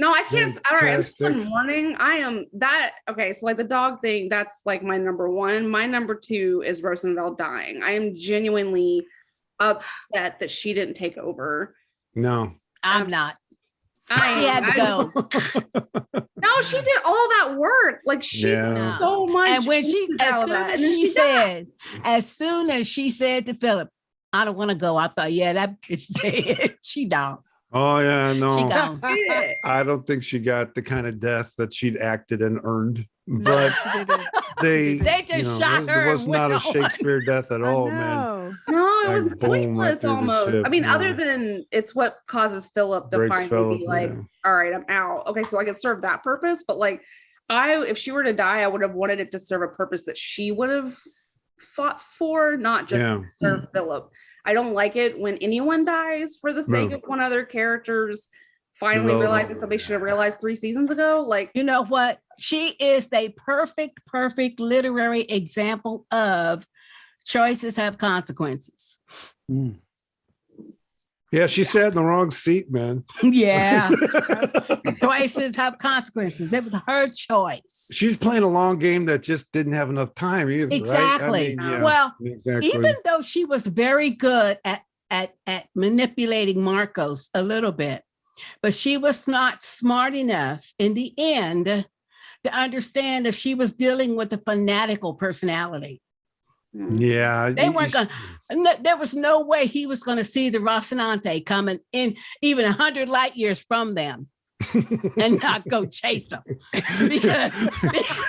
No, I can't. All right, I'm still in Fantastic. mourning. I am that. Okay, so like the dog thing, that's like my number one. My number two is Rosenfeld dying. I am genuinely upset that she didn't take over. No. I'm not. I He had to go. No, she did all that work. Like she Yeah. did so much. And when she, into all as soon that, as and then she died. as soon as she said to Philip, "I don't want to go," I thought, yeah, that bitch dead. She gone. Oh, yeah. She No. gone. Yeah. I don't think she got the kind of death that she'd acted and earned. But She didn't. they They just shot her It was and not a went on. Shakespeare death at I all, man. know. No, it Like, was boom, right pointless through the almost. ship, I mean, yeah. other than it's what causes Philip to Breaks finally Philip, be like, yeah. all right, I'm out. Okay, so I could serve that purpose, but like if she were to die, I would have wanted it to serve a purpose that she would have fought for, not just Yeah. serve Philip. I don't like it when anyone dies for the sake No. of one other character's finally Development. realizing something they should have realized 3 seasons ago. Like, You know what? She is the perfect literary example of choices have consequences. Yeah, she sat in the wrong seat, man. Yeah. Choices have consequences. It was her choice. She's playing a long game that just didn't have enough time either. Exactly. Right? I mean, yeah, Well, exactly. even though she was very good at manipulating Marcos a little bit, but she was not smart enough in the end to understand if she was dealing with a fanatical personality. yeah, They weren't going to, there was no way he was going to see the Rocinante coming in even 100 light years from them and not go chase them. Because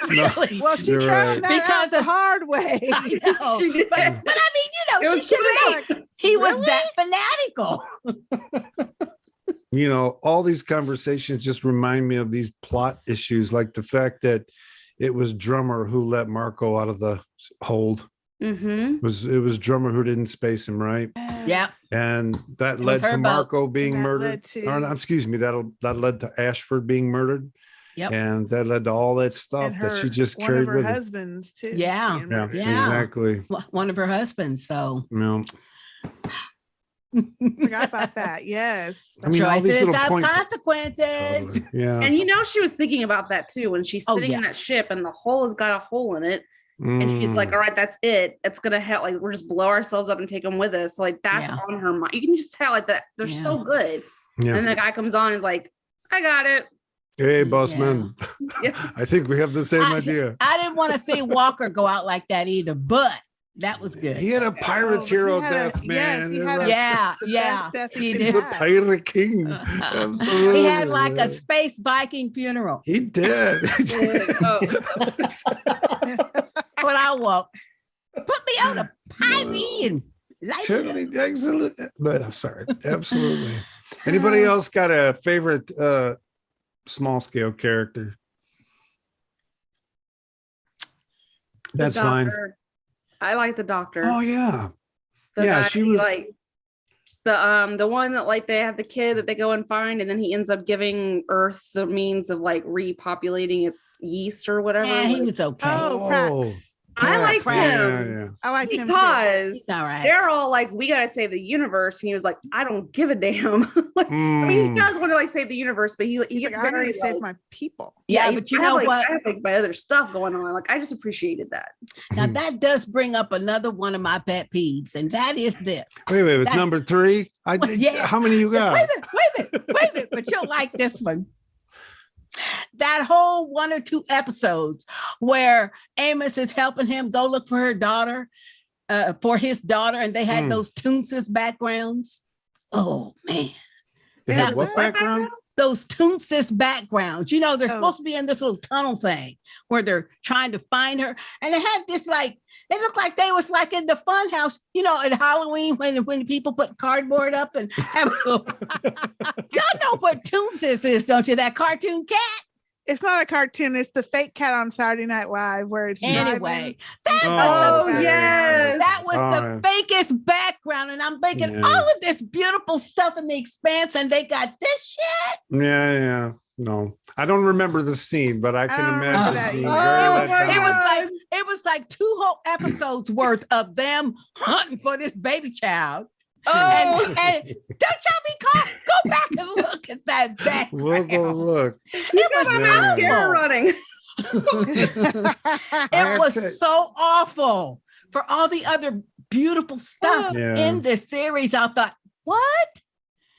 really, Well, she You're found right. that Because out the of- hard way. I know. She did. But I mean, It she was should too have. late. He was Really? that fanatical. all these conversations just remind me of these plot issues, like the fact that it was Drummer who let Marco out of the hold. Mm-hmm. It was Drummer who didn't space him right, Yeah. and that It led was her to boat. Marco being That murdered. led to- Or, excuse me, that led to Ashford being murdered. Yep. And that led to all that stuff And that she just one carried of her with her. husbands too. Yeah. being Yeah, murdered. Yeah. exactly. One of her husbands. So Yeah. Forgot about that. Yes. I mean, all these choices little have points. consequences. Totally. Yeah. And she was thinking about that too when she's Oh, sitting in yeah. that ship and the hull has got a hole in it. And she's like, Mm. all right, that's it. It's going to help. Like, we're just blow ourselves up and take them with us. So, like, that's Yeah. on her mind. You can just tell, like, that they're Yeah. so good. Yeah. And the guy comes on and is like, I got it. Hey, boss Yeah. man. Yeah. I think we have the same idea. I didn't want to see Walker go out like that either, but that was good. He had a pirate's Oh, hero he had a- death, yes, man. he had a- Yeah, the yeah. best death he he He's did. the had. pirate king. Absolutely. He had like a space Viking funeral. He did. Oh, That's what I want. Put me on a pirate and light it up. Totally excellent. But I'm sorry. Absolutely. Anybody else got a favorite small scale character? That's The fine. doctor. I like the doctor. Oh yeah. The yeah, guy, she was- like the one that like they have the kid that they go and find, and then he ends up giving Earth the means of like repopulating its yeast or whatever. Yeah, he Like, was okay. Oh, Prax. I like Prax. him Yeah. I like him too. because He's all right. they're all like, we gotta save the universe, and he was like, I don't give a damn. Like, I mean, Mm. he does want to like save the universe, but he He's gets like, I very need to save like, my people. Yeah, he- but you I have, know like, what? I have like my other stuff going on. Like, I just appreciated that. Now that does bring up another one of my pet peeves, and that is this. Wait, it's That- number 3. Yeah. How many you got? Wait a minute, but you'll like this one. That whole 1 or 2 episodes where Amos is helping him go look for her daughter, for his daughter, and they had those Toonsis backgrounds. Oh man, They had that what was- background? those Toonsis backgrounds. You know, they're Oh. supposed to be in this little tunnel thing where they're trying to find her, and they had this like. They looked like they was like in the fun house, you know, at Halloween when people put cardboard up and y'all know what Toonsis is, don't you? That cartoon cat. It's not a cartoon. It's the fake cat on Saturday Night Live where it's Anyway, driving. that Oh, was the, yes. that was All the right. fakest background, and I'm thinking Yeah. all of this beautiful stuff in the Expanse, and they got this shit. Yeah. No, I don't remember the scene, but I can I don't remember imagine that being either. very Oh, let my down. It was like 2 whole episodes worth of them hunting for this baby child. Oh, And don't y'all recall? Go back and look at that background. We'll go look. It was Yeah. mascara awful. running. I It have was to- so awful. For all the other beautiful stuff Yeah. in this series, I thought, what?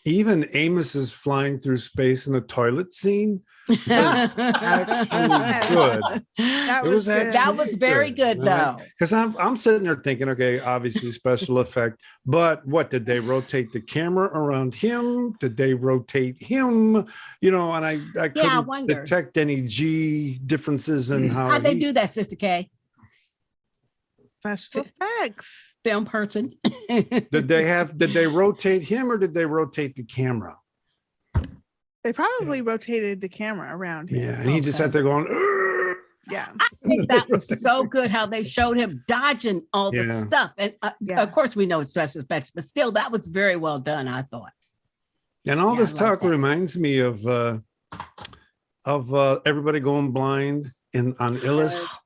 Even Amos is flying through space in the toilet scene. Actually good. That It was was good. actually That was very good, though. Because I'm sitting there thinking, okay, obviously special effect, but what did they rotate the camera around him? Did they rotate him? You know, and I couldn't wonder. detect any G differences in how How'd they he- do that, Sister K? Special effects. Film person. Did they rotate him or did they rotate the camera? They probably rotated the camera around him. Yeah, and he just Okay. sat there going, "Ugh." Yeah. I think that was so good how they showed him dodging all the Yeah. stuff. And Yeah. of course, we know it's special effects, but still, that was very well done, I thought. And all Yeah, this I like talk that. reminds me of everybody going blind on Illis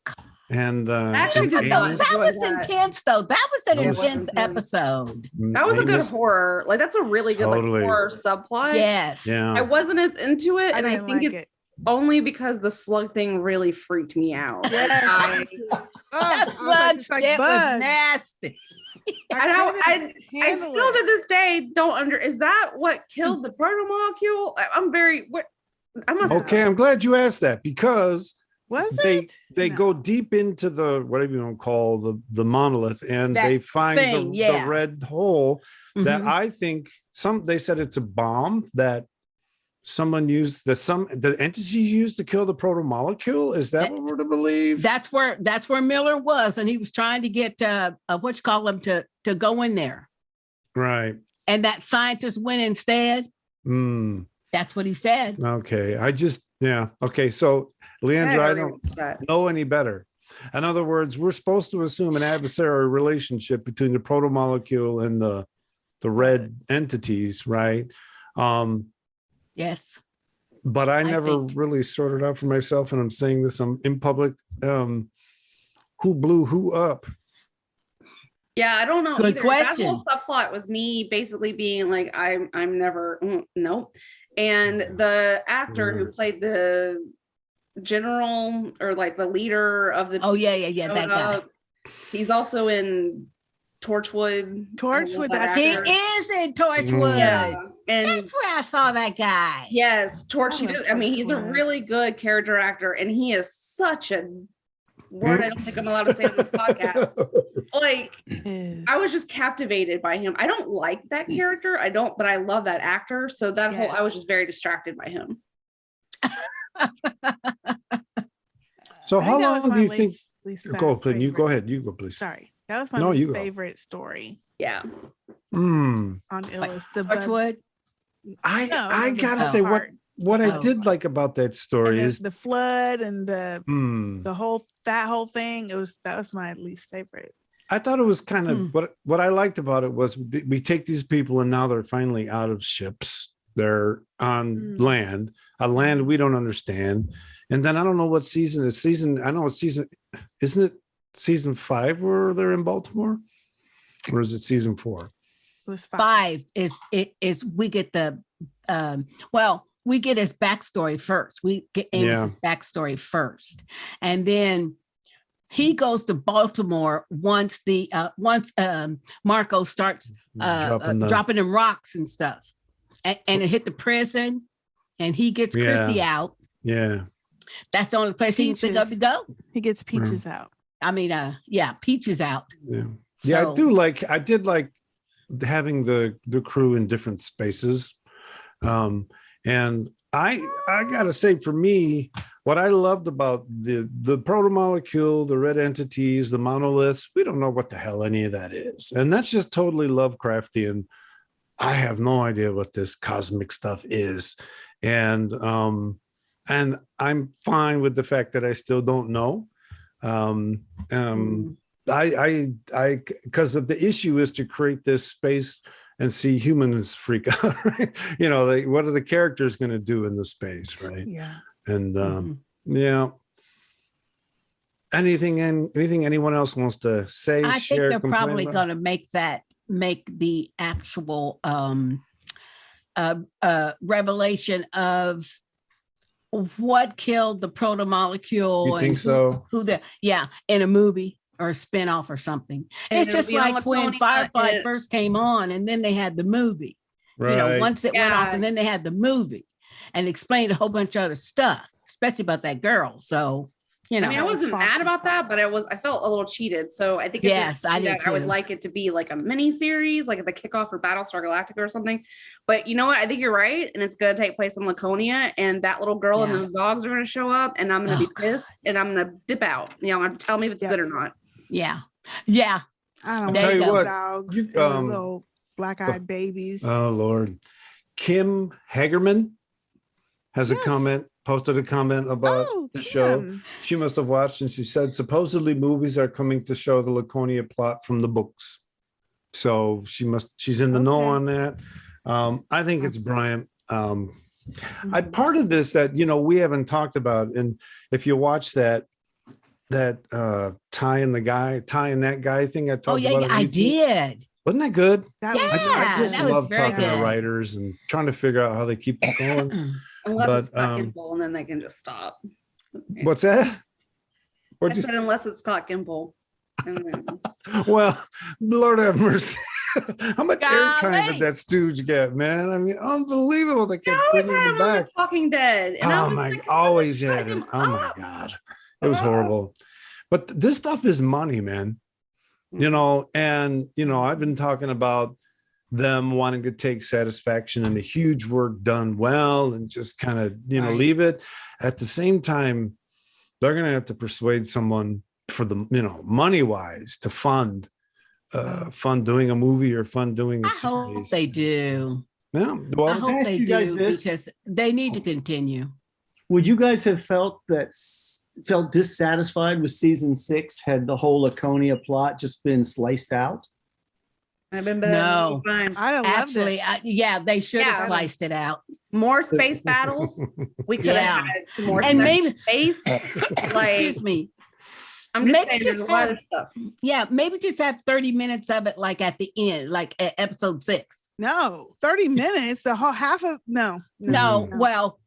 and Actually and did not Amos. That enjoy was that. intense, though. That was an That was intense intense. episode. That was a good Amos- horror. Like, that's a really good Totally. like horror subplot. Yes. I Yeah, wasn't as into it, I and I didn't think like it's it. only because the slug thing really freaked me out. Yes. I, Oh, That I was like, sludge it's like shit was bugs. nasty. I don't. couldn't I handle still it. to this day don't under. Is that what killed the protomolecule? I'm very. What? I must. okay. I'm glad you asked that because Was they it? they No. go deep into the whatever you want to call the monolith, and That they find thing, the yeah. red hole that Mhm. I think they said it's a bomb that someone used the entity used to kill the protomolecule. Is that what we're to believe? That's where Miller was, and he was trying to get what you call him to go in there, Right. and that scientist went instead. Mm, That's what he said. okay. Okay. So Leandra, I don't know any better. In other words, we're supposed to assume an adversarial relationship between the protomolecule and the red entities, right? Yes. but I I never think- really sorted out for myself, and I'm saying this in public. Who blew who up? Yeah, I don't know. Good either. question. That whole subplot was me basically being like, I'm never, nope. And the actor who played the general or like the leader of the Oh yeah, that guy. he's also in Torchwood. Torchwood, that He actor. is in Torchwood. Yeah, and That's where I saw that guy. yes, Torch. I love I mean, he's a Torchwood. really good character actor, and he is such a word I don't think I'm allowed to say on this podcast. Like, Is- I was just captivated by him. I don't like that character. I don't, but I love that actor. So that whole, Yes. I was just very distracted by him. So I how think that was long my do you think? least Go, please. You go favorite. ahead. You go, please. Sorry, that was my No, you least go. favorite story Yeah. Mm. on Illis. Torchwood. I the gotta best say part. what I Oh. did like about that And story is the flood and the mm, whole thing. That was my least favorite. I thought it was kind of Hmm. what I liked about it was we take these people and now they're finally out of ships. They're on land, a land we don't understand. And then I don't know what season is. I know it's season, isn't it season 5 where they're in Baltimore? Or is it season 4? It was 5 is we get the we get his backstory first. We get Amos's backstory first, and then he goes to Baltimore once Marco starts dropping them rocks and stuff, and it hit the prison, and he gets Chrissy out. Yeah, that's the only place he can think of to go. He gets Peaches out. I mean, Peaches out. Yeah, yeah. So- I did like having the crew in different spaces. And I gotta say, for me, what I loved about the proto-molecule, the red entities, the monoliths, we don't know what the hell any of that is. And that's just totally Lovecraftian. I have no idea what this cosmic stuff is. And I'm fine with the fact that I still don't know. Because the issue is to create this space and see humans freak out, right? You know, what are the characters going to do in the space, right? Yeah. And yeah. Anything anyone else wants to say? I share, think they're complain probably about? going to make the actual revelation of what killed the proto molecule. You think so? In a movie or a spinoff or something. And It's it'll just be on like when Laconia, Firefly and first came on, and then they had the movie. Right. You know, once it went off, Yeah. and then they had the movie and explained a whole bunch of other stuff, especially about that girl. So, you know, I mean, I wasn't mad about that, but I felt a little cheated. So I think if Yes, they I do did that, I would too. like it to be like a mini series, like at the kickoff for Battlestar Galactica or something. But you know what? I think you're right, and it's gonna take place in Laconia, and that little girl and Yeah. those dogs are gonna show up, and I'm gonna be Oh, pissed, and I'm gonna dip out. You know, tell me if it's Yep. good or not. yeah. I don't There Tell you you go. what, dogs, you, and the little black-eyed babies. Oh Lord. Kim Hagerman has a Yes. comment, posted a comment about the show. Kim. She must have watched, and she said supposedly movies are coming to show the Laconia plot from the books. So she's in the know Okay. on that. I think it's brilliant. Mm-hmm. Part of this that we haven't talked about, and if you watch that Ty and that guy thing I talked Oh, yeah, about, yeah, on I YouTube, did. wasn't that good? That was Yeah. I just that was love very talking to good. writers and trying to figure out how they keep it going. Unless But, it's Scott Gimple, and then they can just stop. What's that? Or I just, said unless it's Scott Gimple. And then, well, Lord have mercy. How much airtime Golly. did that stooge get, man? I mean, unbelievable. They they kept always bringing had him him on back. The Talking Dead. And I Oh was my, like, always shut had him. him Oh my up. God. It was horrible. But this stuff is money, man. And I've been talking about them wanting to take satisfaction in the huge work done well and just kind of, Right. leave it. At the same time, they're going to have to persuade someone for the, money wise to fund doing a movie or fund doing a I series. hope they do. Yeah. I Well, hope ask they you guys do this? because they need to continue. Would you guys have felt dissatisfied with season 6 had the whole Laconia plot just been sliced out? I've been better. No. Fine. I'd have loved Actually, it. they should have Yeah. sliced it out. more space battles. We could Yeah. have had some more And maybe space. Like, excuse me. I'm just Maybe saying there's just a lot have- of stuff. Yeah, maybe just have 30 minutes of it like at the end, like at episode 6. No, 30 minutes, the whole half of no. No, well,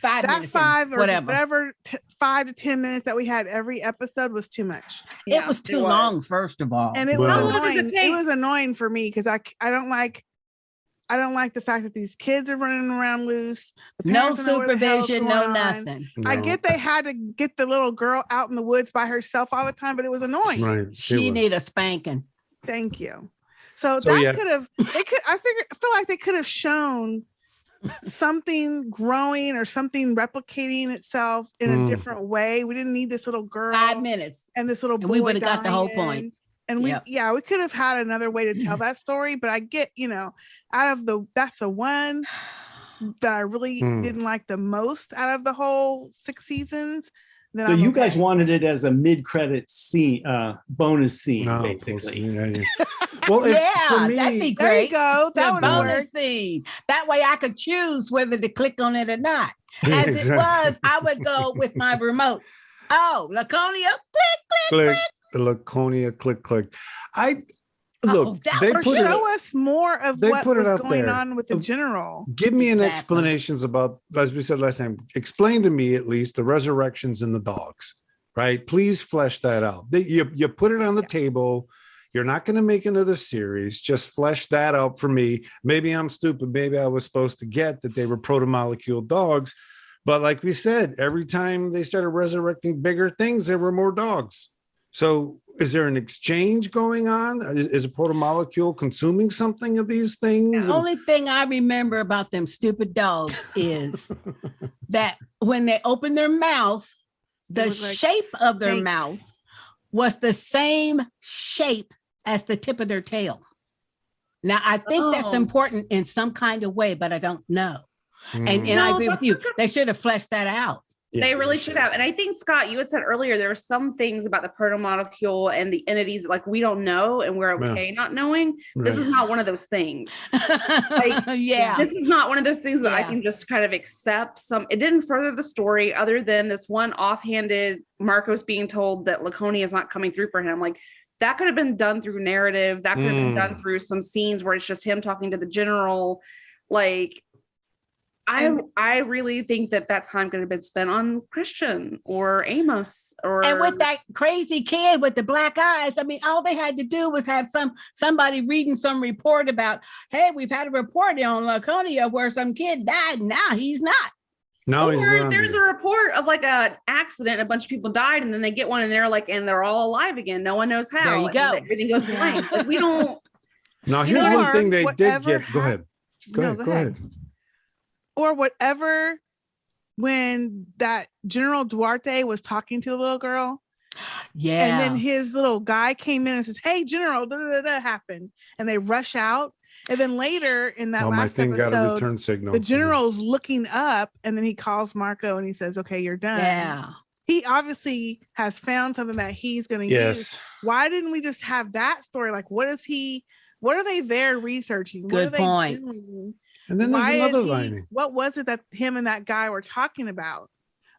5 That minutes. 5 or whatever. whatever 5 to 10 minutes that we had every episode was too much. It was too long, first of all. And it Well- was How long does it annoying. It take? was annoying for me because I don't like the fact that these kids are running around loose. The No parents don't know what the hell's supervision, going no on. nothing. I No. get they had to get the little girl out in the woods by herself all the time, but it was annoying. Right. She need a spanking. Thank you. So, So, that yeah. could have I feel like they could have shown something growing or something replicating itself in a different way. We didn't need this little girl 5 minutes. and this little boy. And we would've got the whole dying. point. And we Yep. we could have had another way to tell that story, but I get, that's the one that I really didn't like the most out of the whole 6 seasons. Then So I'm you guys okay. wanted it as a mid-credit scene, bonus scene, No, basically. yeah. Well, for Yeah, me, that'd be There you great. go. That The would bonus work. scene. That way I could choose whether to click on it or not. As it Exactly. was, I would go with my remote. Oh, Laconia, click, Laconia, click. I Oh, look. that They Or put it. show us more of they what put it was out going there. on with the general. Give me an Exactly. explanations about, as we said last time. Explain to me at least the resurrections in the dogs. Right? Please flesh that out. You put it on the table. You're not going to make another series. Just flesh that out for me. Maybe I'm stupid. Maybe I was supposed to get that they were proto-molecule dogs. But like we said, every time they started resurrecting bigger things, there were more dogs. So is there an exchange going on? Is a proto-molecule consuming something of these things? The only thing I remember about them stupid dogs is that when they open their mouth, the was like shape of their snakes. mouth was the same shape as the tip of their tail. Now, I think that's Oh. important in some kind of way, but I don't know. And I No, agree with that's you. a good- They should have fleshed that out. Yeah, They really should have. And I think, Scott, you had said earlier there are some things about the proto-molecule and the entities like we don't know and we're Yeah. okay not knowing. This is Right. not one of those things. Yeah. This is not one of those things that I Yeah. can just kind of accept. It didn't further the story other than this one offhanded Marcos being told that Laconia is not coming through for him. Like that could have been done through narrative. That could have been done through some scenes where it's just him talking to the general. Like, I really think that time could have been spent on Christian or Amos or And with that crazy kid with the black eyes, I mean, all they had to do was have somebody reading some report about, hey, we've had a report on Laconia where some kid died. Now he's not. Now he's Or there's a report of like an accident, a bunch of people died, and then they get one and they're like, and they're all alive again. No one knows how. There you and go. Everything goes blank. Like we don't. Now here's Or one thing they did whatever get. Go ahead. Go ahead. Or whatever, when that General Duarte was talking to the little girl, Yeah. and then his little guy came in and says, "Hey, General, da happened," and they rush out. And then later in that Oh, my last thing got a episode, return signal. the general's looking up, and then he calls Marco and he says, "Okay, you're done." Yeah. He obviously has found something that he's going to use. Yes. Why didn't we just have that story? Like, what are they there researching? What Good are they point. doing? And then there's Why another is he- lining. What was it that him and that guy were talking about?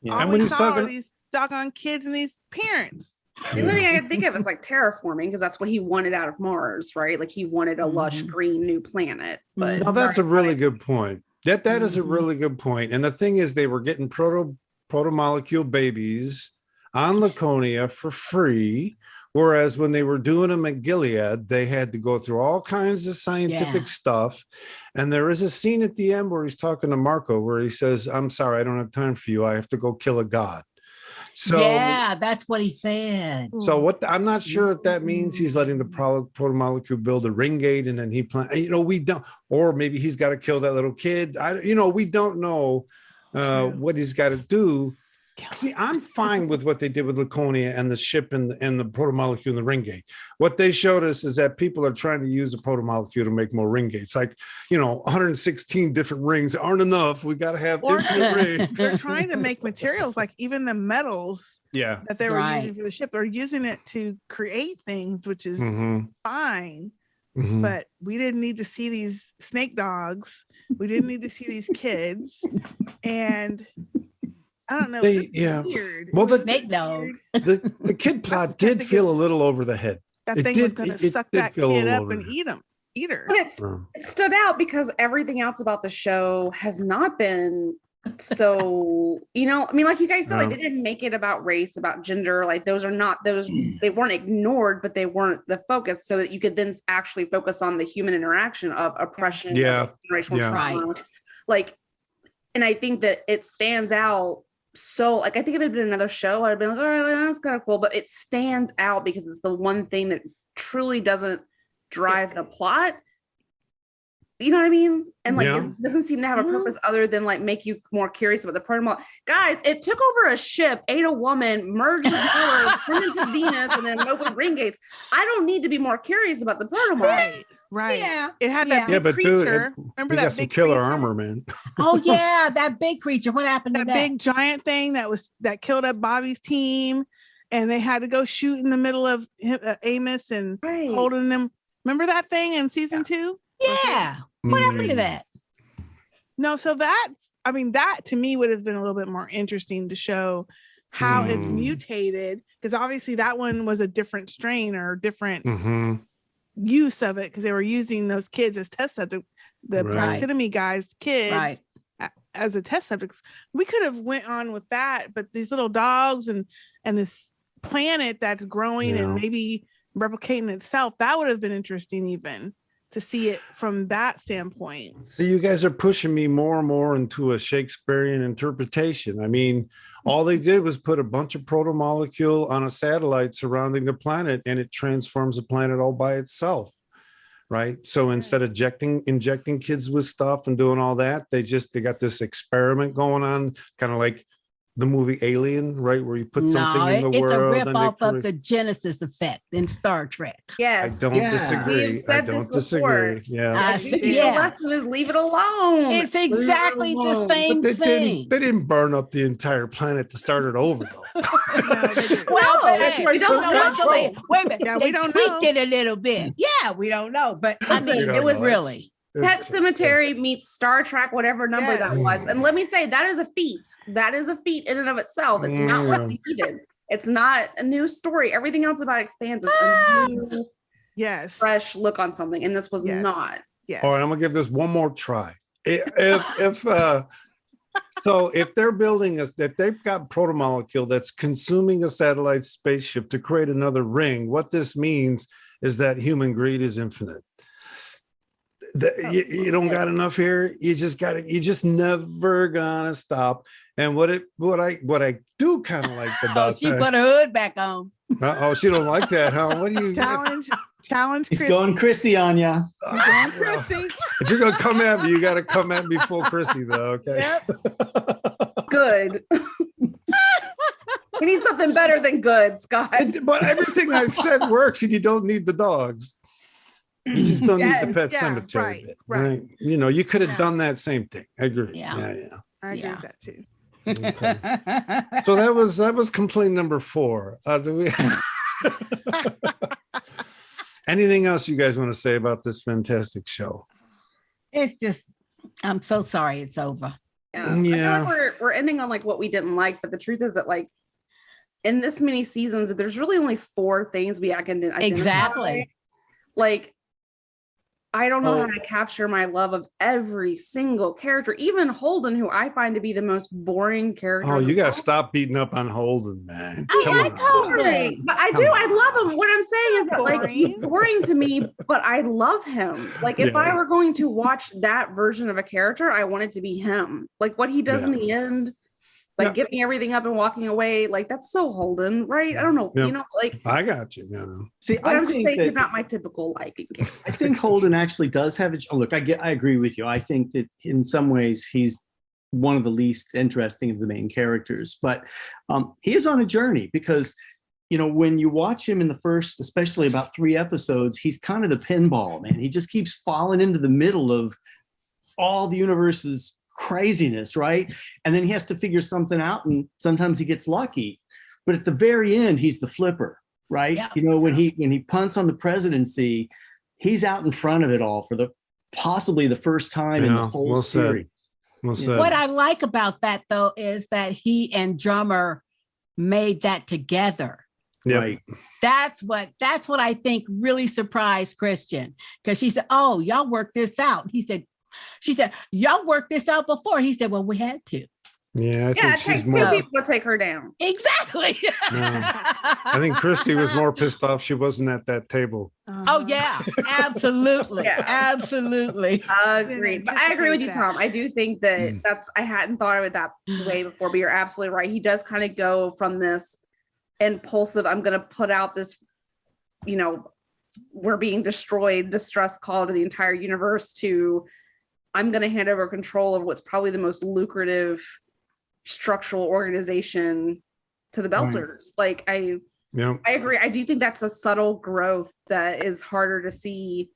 Yeah. All And we when he's saw are talking- these doggone kids and these parents. The only thing I can think of is like terraforming because that's what he wanted out of Mars, right? Like he wanted a lush Mhm. green new planet. But Now that's a really good point. That is a Mhm. really good point. And the thing is, they were getting proto-molecule babies on Laconia for free, whereas when they were doing them at Gilead, they had to go through all kinds of scientific stuff. And there is a scene at the end where he's talking to Marco, where he says, "I'm sorry, I don't have time for you. I have to go kill a god." So yeah, that's what he said. So what I'm not sure if that means he's letting the proto-molecule build a ring gate and then he we don't, or maybe he's got to kill that little kid. We don't know what he's got to do. See, I'm fine with what they did with Laconia and the ship and the proto-molecule and the ring gate. What they showed us is that people are trying to use the proto-molecule to make more ring gates. Like, 116 different rings aren't enough. We got to have Or infinite rings. they're trying to make materials, like even the metals Yeah. that they were Right. using for the ship. They're using it to create things, which is Mhm. fine. Mhm. but we didn't need to see these snake dogs. We didn't need to see these kids. And I don't know. They- It was yeah. weird. Well, It was Snake dog. weird. The kid plot kept did feel a little over the head. That It thing did- was going it to suck did that feel a kid little up over and the- eat her. But it stood out because everything else about the show has not been so, I mean, like you guys said, like Yeah. they didn't make it about race, about gender. Like those are not those, they weren't ignored, but they weren't the focus, so that you could then actually focus on the human interaction of oppression, Yeah. of generational Yeah. trauma. Right. Like, and I think that it stands out. So, like, I think if it had been another show, I'd have been like, oh, that's kind of cool. But it stands out because it's the one thing that truly doesn't drive the plot. You know what I mean? And like, Yeah. it doesn't seem to have a purpose other than like make you more curious about the protocol. Guys, it took over a ship, ate a woman, merged with Miller, turned into Venus, and then opened ring gates. I don't need to be more curious about the protocol. Right. Yeah. It had Yeah. that Yeah, big but dude, creature. Remember we that got some big killer creature? armor, man. Oh yeah, that big creature. What happened to That that? big giant thing that killed up Bobby's team, and they had to go shoot in the middle of Amos and Right. holding them. Remember that thing in season 2? Yeah. What happened to that? No, so that to me would have been a little bit more interesting to show how it's Mm. mutated, because obviously that one was a different strain or different Hmm. use of it, because they were using those kids as test subjects, the Right. proximity guys' kids Right. as a test subject. We could have went on with that, but these little dogs and this planet that's growing Yeah. and maybe replicating itself, that would have been interesting even to see it from that standpoint. So you guys are pushing me more and more into a Shakespearean interpretation. I mean, all they did was put a bunch of protomolecule on a satellite surrounding the planet, and it transforms the planet all by itself. Right. So instead of injecting kids with stuff and doing all that, they got this experiment going on, kind of like the movie Alien, right? Where you put something in the it's world. a rip and they off of create- the Genesis effect in Star Trek. I Yes. don't Yeah. disagree. We've I said don't this before. disagree. Yeah. I Like, see- the yeah. lesson is leave it alone. It's Leave it exactly the alone. same But thing. they didn't burn up the entire planet to start it over, though. No, they didn't. Well, No, but that's hey, why we don't took know until they control. wait a minute. Yeah, they we don't tweaked know. it a little bit. Yeah, we don't know. But I We mean, don't it was know. really. Pet Cemetery meets Star Trek, whatever number Yes. that was. And let me say, that is a feat. That is a feat in and of itself. It's not what we needed. It's not a new story. Everything else about Expanse is a new, Yes. fresh look on something. And this was Yes. not. Yes. All right, I'm gonna give this one more try. If they're building if they've got protomolecule that's consuming a satellite spaceship to create another ring, what this means is that human greed is infinite. You don't got enough here. You just never gonna stop. And what I do kind of like Oh, about she that. put her hood back on. Oh, she don't like that, huh? What do you? Challenge He's Chrissy. going Chrissy on ya. Going Chrissy. If you're gonna come at me, you got to come at me full Chrissy, though. Okay. Yep. Good. We need something better than good, Scott. But everything I said works, and you don't need the dogs. You just don't need the Yes, pet yeah, cemetery right, bit, right. right? You know, you could have Yeah. done that same thing. I agree. Yeah. Yeah. I agree Yeah. with that too. Okay. So that was complaint number 4. Do we anything else you guys want to say about this fantastic show? It's just, I'm so sorry it's over. Yeah. I feel Yeah. like we're ending on like what we didn't like, but the truth is that like in this many seasons, there's really only 4 things we can identify. Exactly. Like, I don't know Oh. how to capture my love of every single character, even Holden, who I find to be the most boring character. Oh, in the you got to world. stop beating up on Holden, man. I Come like on. Holden. Boring. But I Come do. on. I love him. What I'm saying is that like he's Boring. boring to me, but I love him. Like if Yeah. I were going to watch that version of a character, I want it to be him. Like what he does in the end, like Yeah. giving everything up and walking away. Like that's so Holden, right? I don't know. Yeah. You know, like I got you. Yeah. See, what I I'm think saying that is not my typical liking character. I think Holden actually does have a look. I agree with you. I think that in some ways he's one of the least interesting of the main characters, but he is on a journey because, you know, when you watch him in the first, especially about 3 episodes, he's kind of the pinball, man. He just keeps falling into the middle of all the universe's craziness, right? And then he has to figure something out, and sometimes he gets lucky. But at the very end, he's the flipper, right? Yeah. You know, when he punts on the presidency, he's out in front of it all for possibly the first time in the whole series. Well said. What I like about that, though, is that he and Drummer made that together. Yep. Right. That's what I think really surprised Christian, because she said, "Oh, y'all worked this out." She said, "Y'all worked this out before." He said, "Well, we had to." Yeah, I it think takes she's two more. people to take her down. Exactly. I think Christy was more pissed off she wasn't at that table. Oh yeah, absolutely, Yeah. absolutely. Agreed. But I agree with you, anticipate that. Tom. I do think that I hadn't thought of it that way before, but you're absolutely right. He does kind of go from this impulsive, I'm going to put out this, we're being destroyed, distress call to the entire universe, to I'm going to hand over control of what's probably the most lucrative structural organization to the Belters. Like I agree. I do think that's a subtle growth that is harder to see.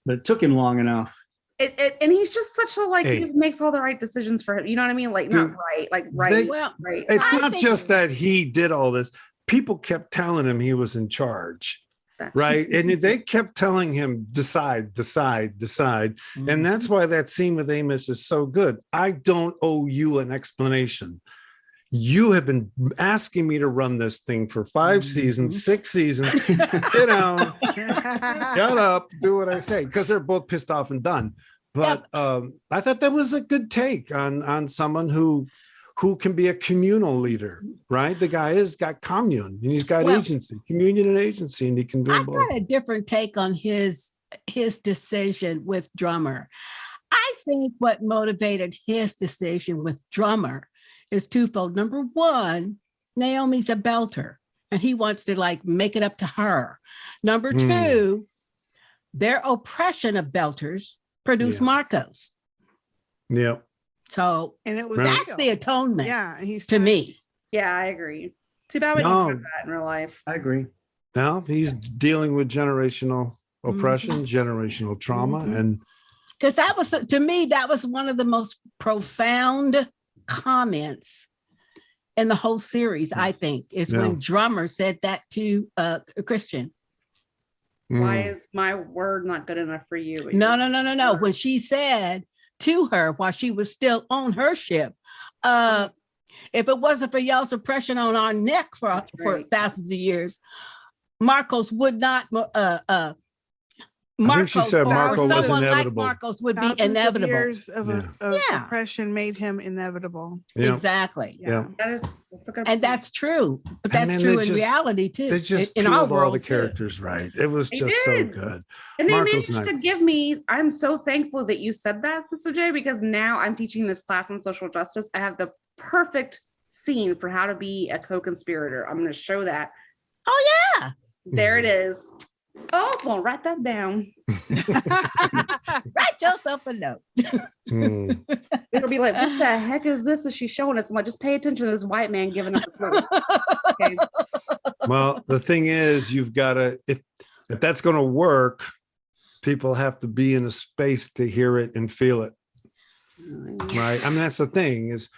But it took him long enough. And he's just such a he makes all the right decisions for him. You know what I mean? Like not right, like right. Right. It's not just that he did all this. People kept telling him he was in charge, right? And they kept telling him, decide. Mm-hmm. And that's why that scene with Amos is so good. I don't owe you an explanation. You have been asking me to run this thing for 5 seasons, 6 seasons. Shut up, do what I say, because they're both pissed off and done. But I thought that was a good take on someone who can be a communal leader, right? The guy has got commune and he's got agency, communion and agency, and he can do I both. got a different take on his decision with Drummer. I think what motivated his decision with Drummer is twofold. Number one, Naomi's a Belter and he wants to make it up to her. Number two, their oppression of Belters produced Marcos. Yep. So and it was that's the atonement. Yeah, and he's to me. Yeah, I agree. Too bad we don't have that in real life. I agree. Now he's dealing with generational oppression, generational trauma, and because that was, to me, that was one of the most profound comments in the whole series. I think is when Drummer said that to Christian. Why is my word not good enough for you? No. When she said to her while she was still on her ship, if it wasn't for y'all's oppression on our neck for thousands of years, Marcos would not. I think she said Marco was inevitable. Like Marcos would be inevitable. Years of oppression made him inevitable. Yeah. Exactly. Yeah. That's true. But that's true in reality too. They just in our world, all the characters right. It was just so good. And they managed to give me. I'm so thankful that you said that, Sister J, because now I'm teaching this class on social justice. I have the perfect scene for how to be a co-conspirator. I'm going to show that. Oh yeah. There it is. Oh, I'm gonna write that down. Write yourself a note. It'll be like, what the heck is this that she's showing us? I'm like, just pay attention to this white man giving us a clue. Okay. Well, the thing is, you've got to, if that's going to work, people have to be in a space to hear it and feel it. Right. I mean, that's the thing, is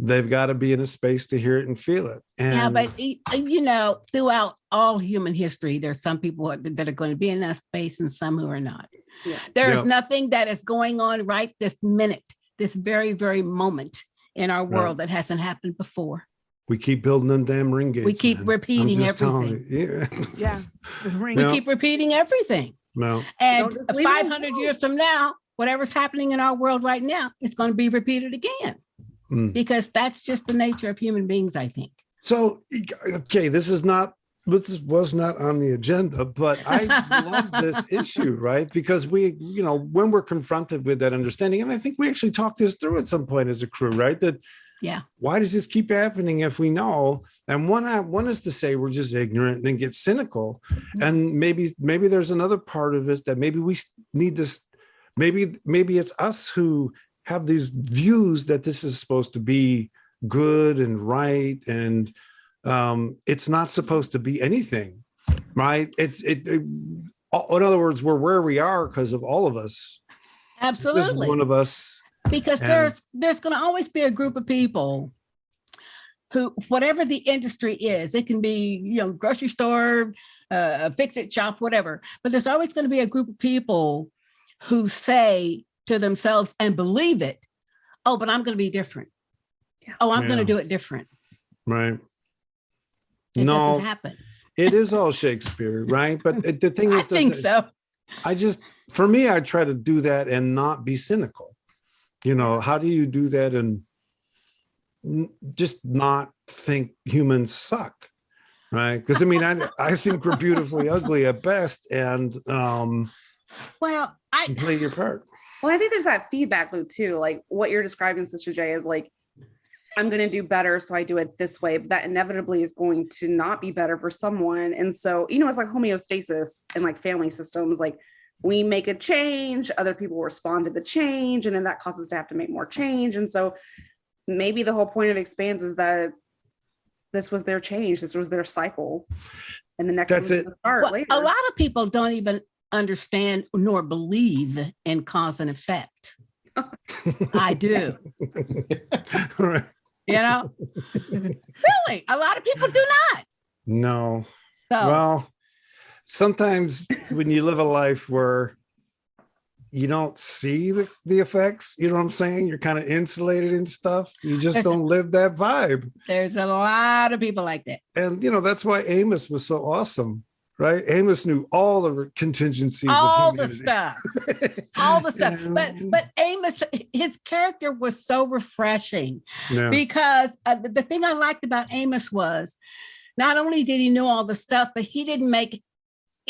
they've got to be in a space to hear it and feel it. And but throughout all human history, there's some people that are going to be in that space and some who are not. Yeah. There is nothing that is going on right this minute, this very, very moment in our world that hasn't happened before. We keep building them damn ring gates. We keep repeating everything. We keep repeating everything. No. And 500 years from now, whatever's happening in our world right now, it's going to be repeated again. Because that's just the nature of human beings, I think. So, okay, this was not on the agenda, but I love this issue, right? Because we, when we're confronted with that understanding, and I think we actually talked this through at some point as a crew, right? That, why does this keep happening if we know? And one is to say we're just ignorant and then get cynical. And maybe there's another part of it that maybe we need this, maybe it's us who have these views that this is supposed to be good and right, and it's not supposed to be anything, right? In other words, we're where we are because of all of us. Absolutely. This is one of us. Because there's going to always be a group of people who, whatever the industry is, it can be, grocery store, fix-it shop, whatever. But there's always going to be a group of people who say to themselves and believe it, oh, but I'm going to be different. Oh, I'm going to do it different. Right. It doesn't happen. It is all Shakespeare, right? But the thing is, I think so. For me, I try to do that and not be cynical. You know, how do you do that and just not think humans suck, right? Because I mean, I think we're beautifully ugly at best, and well, play your part. Well, I think there's that feedback loop too. Like what you're describing, Sister J, is like, I'm going to do better, so I do it this way, but that inevitably is going to not be better for someone. And so, you know, it's like homeostasis and like family systems. Like we make a change, other people respond to the change, and then that causes us to have to make more change. And so maybe the whole point of Expanse is that this was their change, this was their cycle, and the next That's it. Start later. A lot of people don't even understand nor believe in cause and effect. I do. Right. You know, really, a lot of people do not. No. So, Well, sometimes when you live a life where you don't see the effects, you know what I'm saying? You're kind of insulated and stuff. You just don't live that vibe. there's a lot of people like that. And, you know, that's why Amos was so awesome, right? Amos knew all the contingencies All of the humanity. stuff. All the stuff. But Amos, his character was so refreshing because the thing I liked about Amos was not only did he know all the stuff, but he didn't make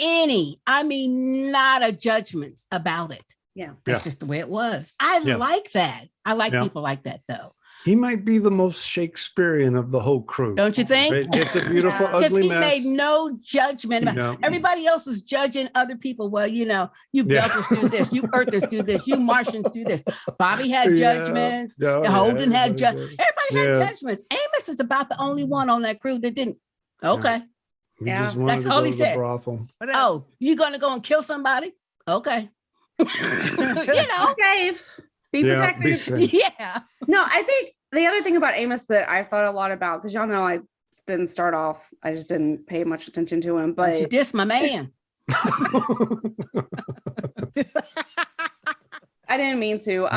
not a judgments about it. Yeah. That's just the way it was. I like that. I like people like that though. He might be the most Shakespearean of the whole crew. Don't you think? It's a beautiful, ugly he mess. made no judgment about everybody else is judging other people. Well, you know, you Belters do this, you Earthers do this, you Martians do this. Bobby had judgments. Holden had judgments. Everybody had judgments. Amos is about the only one on that crew that didn't. Okay. He just wanted That's to all go he to the said. brothel. Oh, you gonna go and kill somebody? Okay. You know. Safe. Be protected. Be safe. Yeah. No, I think the other thing about Amos that I thought a lot about, because y'all know I didn't start off, I just didn't pay much attention to him, but you dissed my man. I didn't mean to.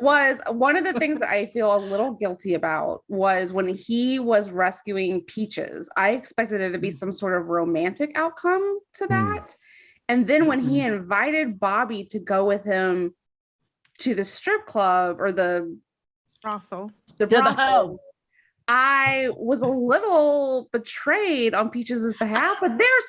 Was one of the things that I feel a little guilty about was when he was rescuing Peaches. I expected there to be some sort of romantic outcome to that. And then when he invited Bobby to go with him to the strip club or the brothel, I was a little betrayed on Peaches' behalf, but there's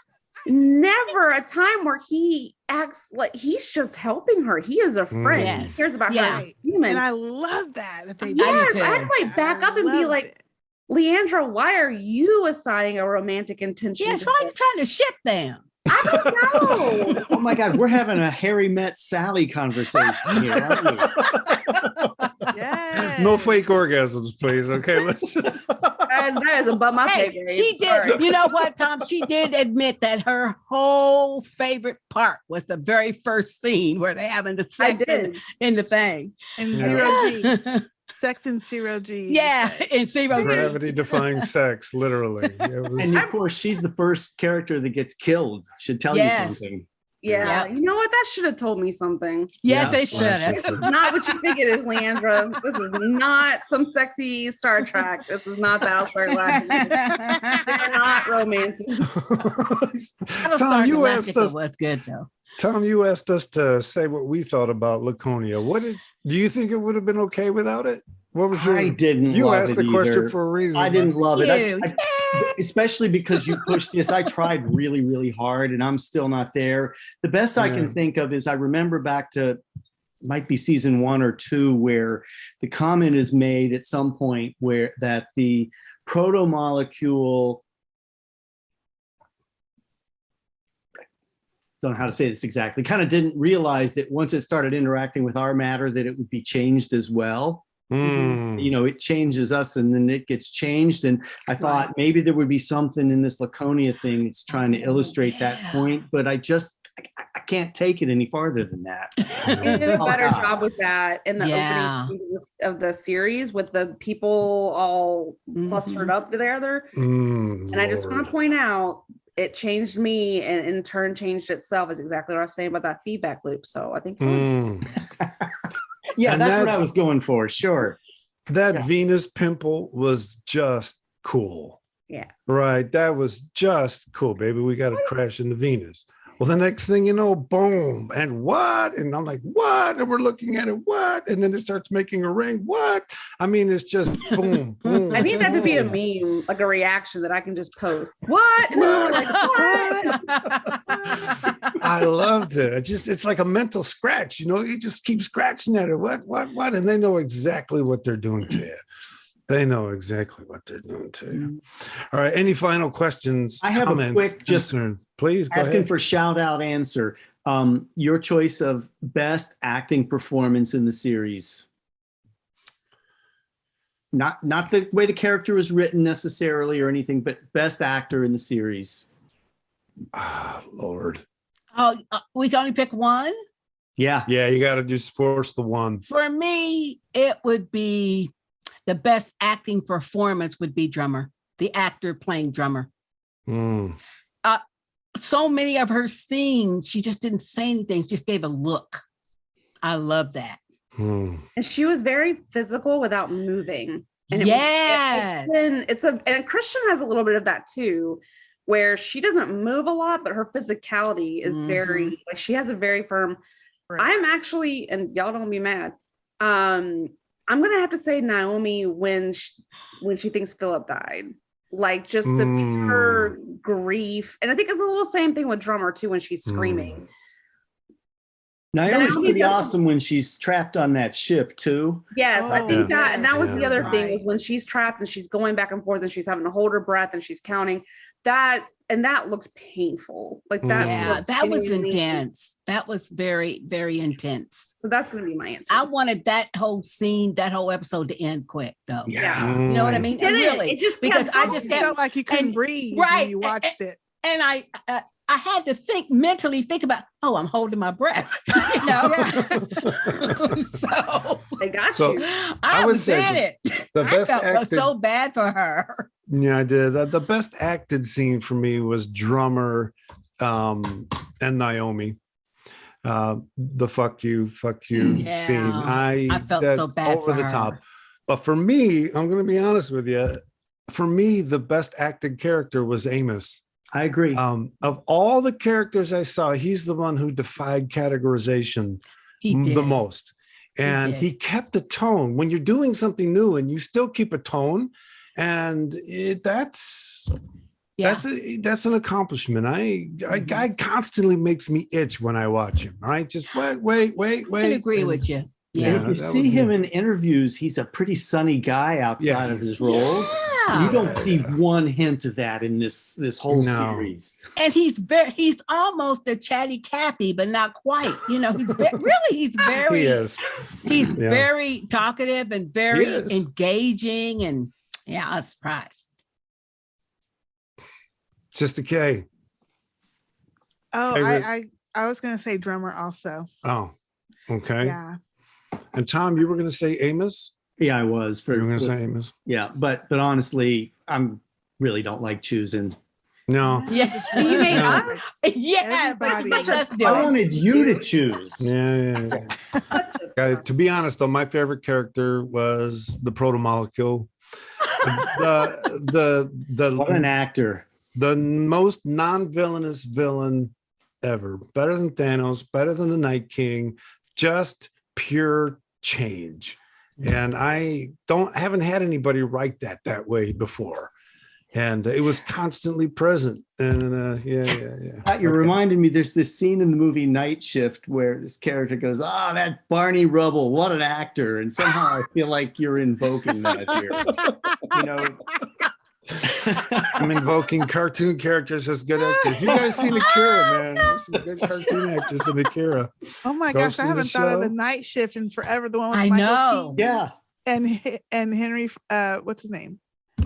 never a time where he acts like he's just helping her. He is a friend. Yes. He cares about her as a human. and I love that they yes, did. I had to like back up and be like, Leandra, why are you assigning a romantic intention? Yes, why are you trying to ship them? I don't know. Oh my God, we're having a Harry met Sally conversation here, aren't we? Yes. No fake orgasms, please. Okay, let's just. That is above my pay grade. She did. Sorry. You know what, Tom? She did admit that her whole favorite part was the very first scene where they having the sex in the thing. And zero G. Sex in zero G. Yeah, in zero G. Gravity defying sex, literally. And of course, she's the first character that gets killed. Should tell you something. Yeah. You know what? That should have told me something. Yes, it should have. Not what you think it is, Leandra. This is not some sexy Star Trek. This is not that. I'll start laughing. They're not romances. Tom, you asked us. Was good though. Tom, you asked us to say what we thought about Laconia. Do you think it would have been okay without it? What was your? I didn't. You love asked it the question either. for a reason. I didn't love it. You. Especially because you pushed this. I tried really, really hard, and I'm still not there. The best I can think of is I remember back to might be season 1 or 2 where the comment is made at some point where that the proto-molecule. Don't know how to say this exactly, kind of didn't realize that once it started interacting with our matter that it would be changed as well. You know, it changes us and then it gets changed. And I thought maybe there would be something in this Laconia thing that's trying to illustrate that point, but I can't take it any farther than that. They did a better job with that in the opening of the series with the people all clustered up together. And I just want to point out, it changed me, and in turn changed itself, is exactly what I was saying about that feedback loop. So I think Yeah, And that's what I was going for. Sure. that Venus pimple was just cool. Yeah. Right. That was just cool, baby. We got to crash into Venus. Well, the next thing you know, boom, and what? And I'm like, what? And we're looking at it, what? And then it starts making a ring, what? I mean, it's just boom, boom. I need that to be a boom. meme, like a reaction that I can just post. What? And then we're like, what? I loved it. It's like a mental scratch, you just keep scratching at it. What? And they know exactly what they're doing to you. They know exactly what they're doing to you. All right. Any final questions? I have comments, a quick, just concerns? Please go asking ahead. for shout out answer. Your choice of best acting performance in the series. Not the way the character was written necessarily or anything, but best actor in the series. Oh, Lord. Oh, we can only pick one? Yeah. Yeah, you got to just force the one. For me, it would be the best acting performance would be Drummer, the actor playing Drummer. Mm. So many of her scenes, she just didn't say anything. She just gave a look. I love that. Mm. And she was very physical without moving. And Yes. and Christian has a little bit of that too, where she doesn't move a lot, but her physicality is very, like, she has a very firm. Right. I'm actually, and y'all don't be mad, I'm gonna have to say Naomi when she thinks Philip died, like just the pure grief, and I think it's a little same thing with Drummer too when she's screaming. Naomi's Naomi pretty does- awesome when she's trapped on that ship too. Yes, I Oh, think yeah. that, and that was Yeah. the other thing, Right. was when she's trapped and she's going back and forth and she's having to hold her breath and she's counting. That looked painful. Like that. Yeah, looked that was genuinely- intense. That was very, very intense. So that's gonna be my answer. I wanted that whole scene, that whole episode to end quick, though. Yeah. You know what I mean? Did it? Really, It just because kept I going. just You kept, felt like you couldn't and- breathe right, when you watched it. and I had to mentally think about, oh, I'm holding my breath. You know, so They got So, you. I would was say in it. the I best felt acted, so bad for her. yeah, I did. The best acted scene for me was Drummer and Naomi. The fuck you Yeah. scene. I felt that so bad over for the her. top. But for me, I'm going to be honest with you. For me, the best acted character was Amos. I agree. Of all the characters I saw, he's the one who defied categorization He did. the most. And did. he kept the tone. When you're doing something new and you still keep a tone, and that's Yeah. that's an accomplishment. I guy constantly makes me itch when I watch him. All right, just wait. I can agree and- with you. And Yeah. if you that see was him me. in interviews, he's a pretty sunny guy outside of his roles. Yeah. You don't see one hint of that in this whole No. series. And he's almost a chatty Cathy, but not quite. You know, he's He very is. he's Yeah. very talkative and He very is. engaging, and yeah, I was surprised. Sister K. Oh, Favorite- I was gonna say Drummer also. Oh, okay. Yeah. And Tom, you were going to say Amos. Yeah, I was You were going to for say Amos. yeah, but honestly, I'm really don't like choosing. No. Yeah, You made No. us? yeah, but it's Everybody. like, let's do I it. wanted you to choose. Yeah. Guys, to be honest, though, my favorite character was the proto-molecule. What an the actor. most non-villainous villain ever. Better than Thanos, better than the Night King, just pure change. And I haven't had anybody write that way before. And it was constantly present. And yeah. You Okay. reminded me, there's this scene in the movie Night Shift where this character goes, that Barney Rubble, what an actor. And somehow I feel like you're invoking that here. You know, I'm invoking cartoon characters as good actors. You guys seen Akira, man? There's some good cartoon actors in Akira. Oh my Ghost gosh, I in the haven't thought of the Shell. Night Shift in forever. The one with I Michael know. Keaton yeah. and Henry. What's his name?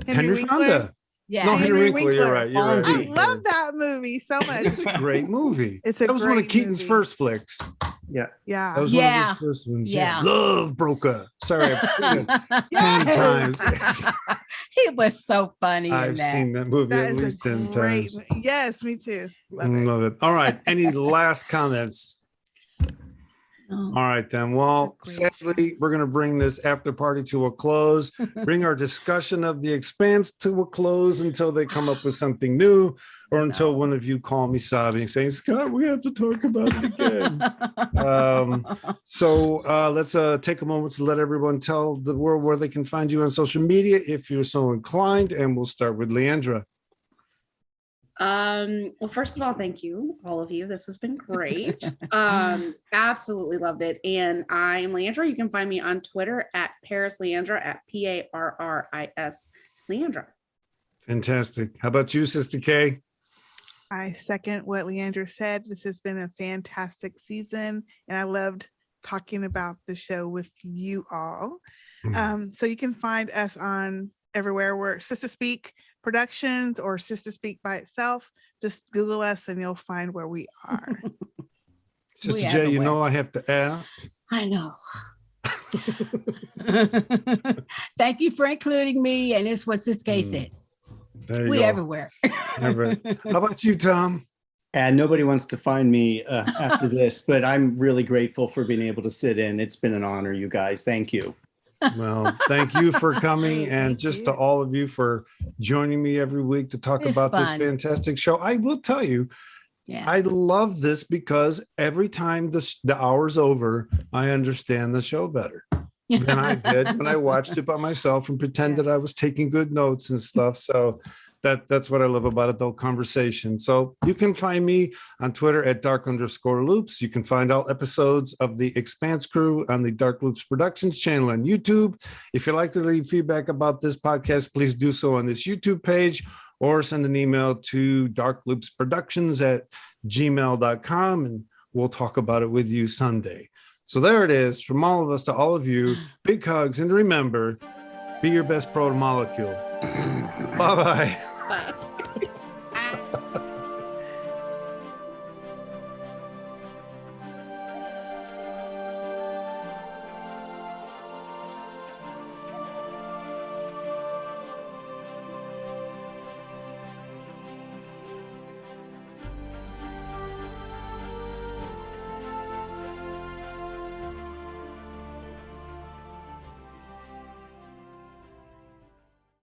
Henry Winkler. Fonda. Yeah, No, Henry Henry Winkler. You're Winkler. right. You're right. I Fonzie. love that movie so much. It's a great movie. It's a That was one of great Keaton's movie. first flicks. Yeah. Yeah. That was one of his first ones. Yeah. Love Broker. Sorry, I've seen it many Yes. times. He was so funny in I've that. seen that movie That at is a least 10 great. times. Yes, me too. Love it. Love it. All right. Any last comments? Oh. All right, then. Well, That's a great sadly, we're going to bring this after party to a close, bring our discussion of The Expanse to a close until they come up with something new, or until one of you call me sobbing, saying, Scott, we have to talk about it again. So let's take a moment to let everyone tell the world where they can find you on social media if you're so inclined. And we'll start with Leandra. Well, first of all, thank you, all of you. This has been great. Absolutely loved it. And I'm Leandra. You can find me on Twitter at Paris Leandra, at PARRIS Leandra. Fantastic. How about you, Sister Kay? I second what Leandra said. This has been a fantastic season, and I loved talking about the show with you all. So you can find us on everywhere where Sister Speak Productions or Sister Speak by itself. Just Google us and you'll find where we are. Sister J, you know I have to ask. I know. Thank you for including me. And it's what Sister Kay said. There you We go. everywhere. How about you, Tom? And nobody wants to find me after this, but I'm really grateful for being able to sit in. It's been an honor, you guys. Thank you. Well, thank you for coming, and Thank just you. to all of you for joining me every week to talk It's about this fun. fantastic show. I will tell you, Yeah. I love this because every time the hour's over, I understand the show better than I did when I watched it by myself and pretended I was taking good notes and stuff. So that's what I love about it, though, conversation. So you can find me on Twitter at @dark_loops. You can find all episodes of the Expanse Crew on the Dark Loops Productions channel on YouTube. If you'd like to leave feedback about this podcast, please do so on this YouTube page, or send an email to darkloopsproductions@gmail.com, and we'll talk about it with you Sunday. So there it is, from all of us to all of you. Big hugs, and remember, be your best proto molecule. Bye-bye. Bye.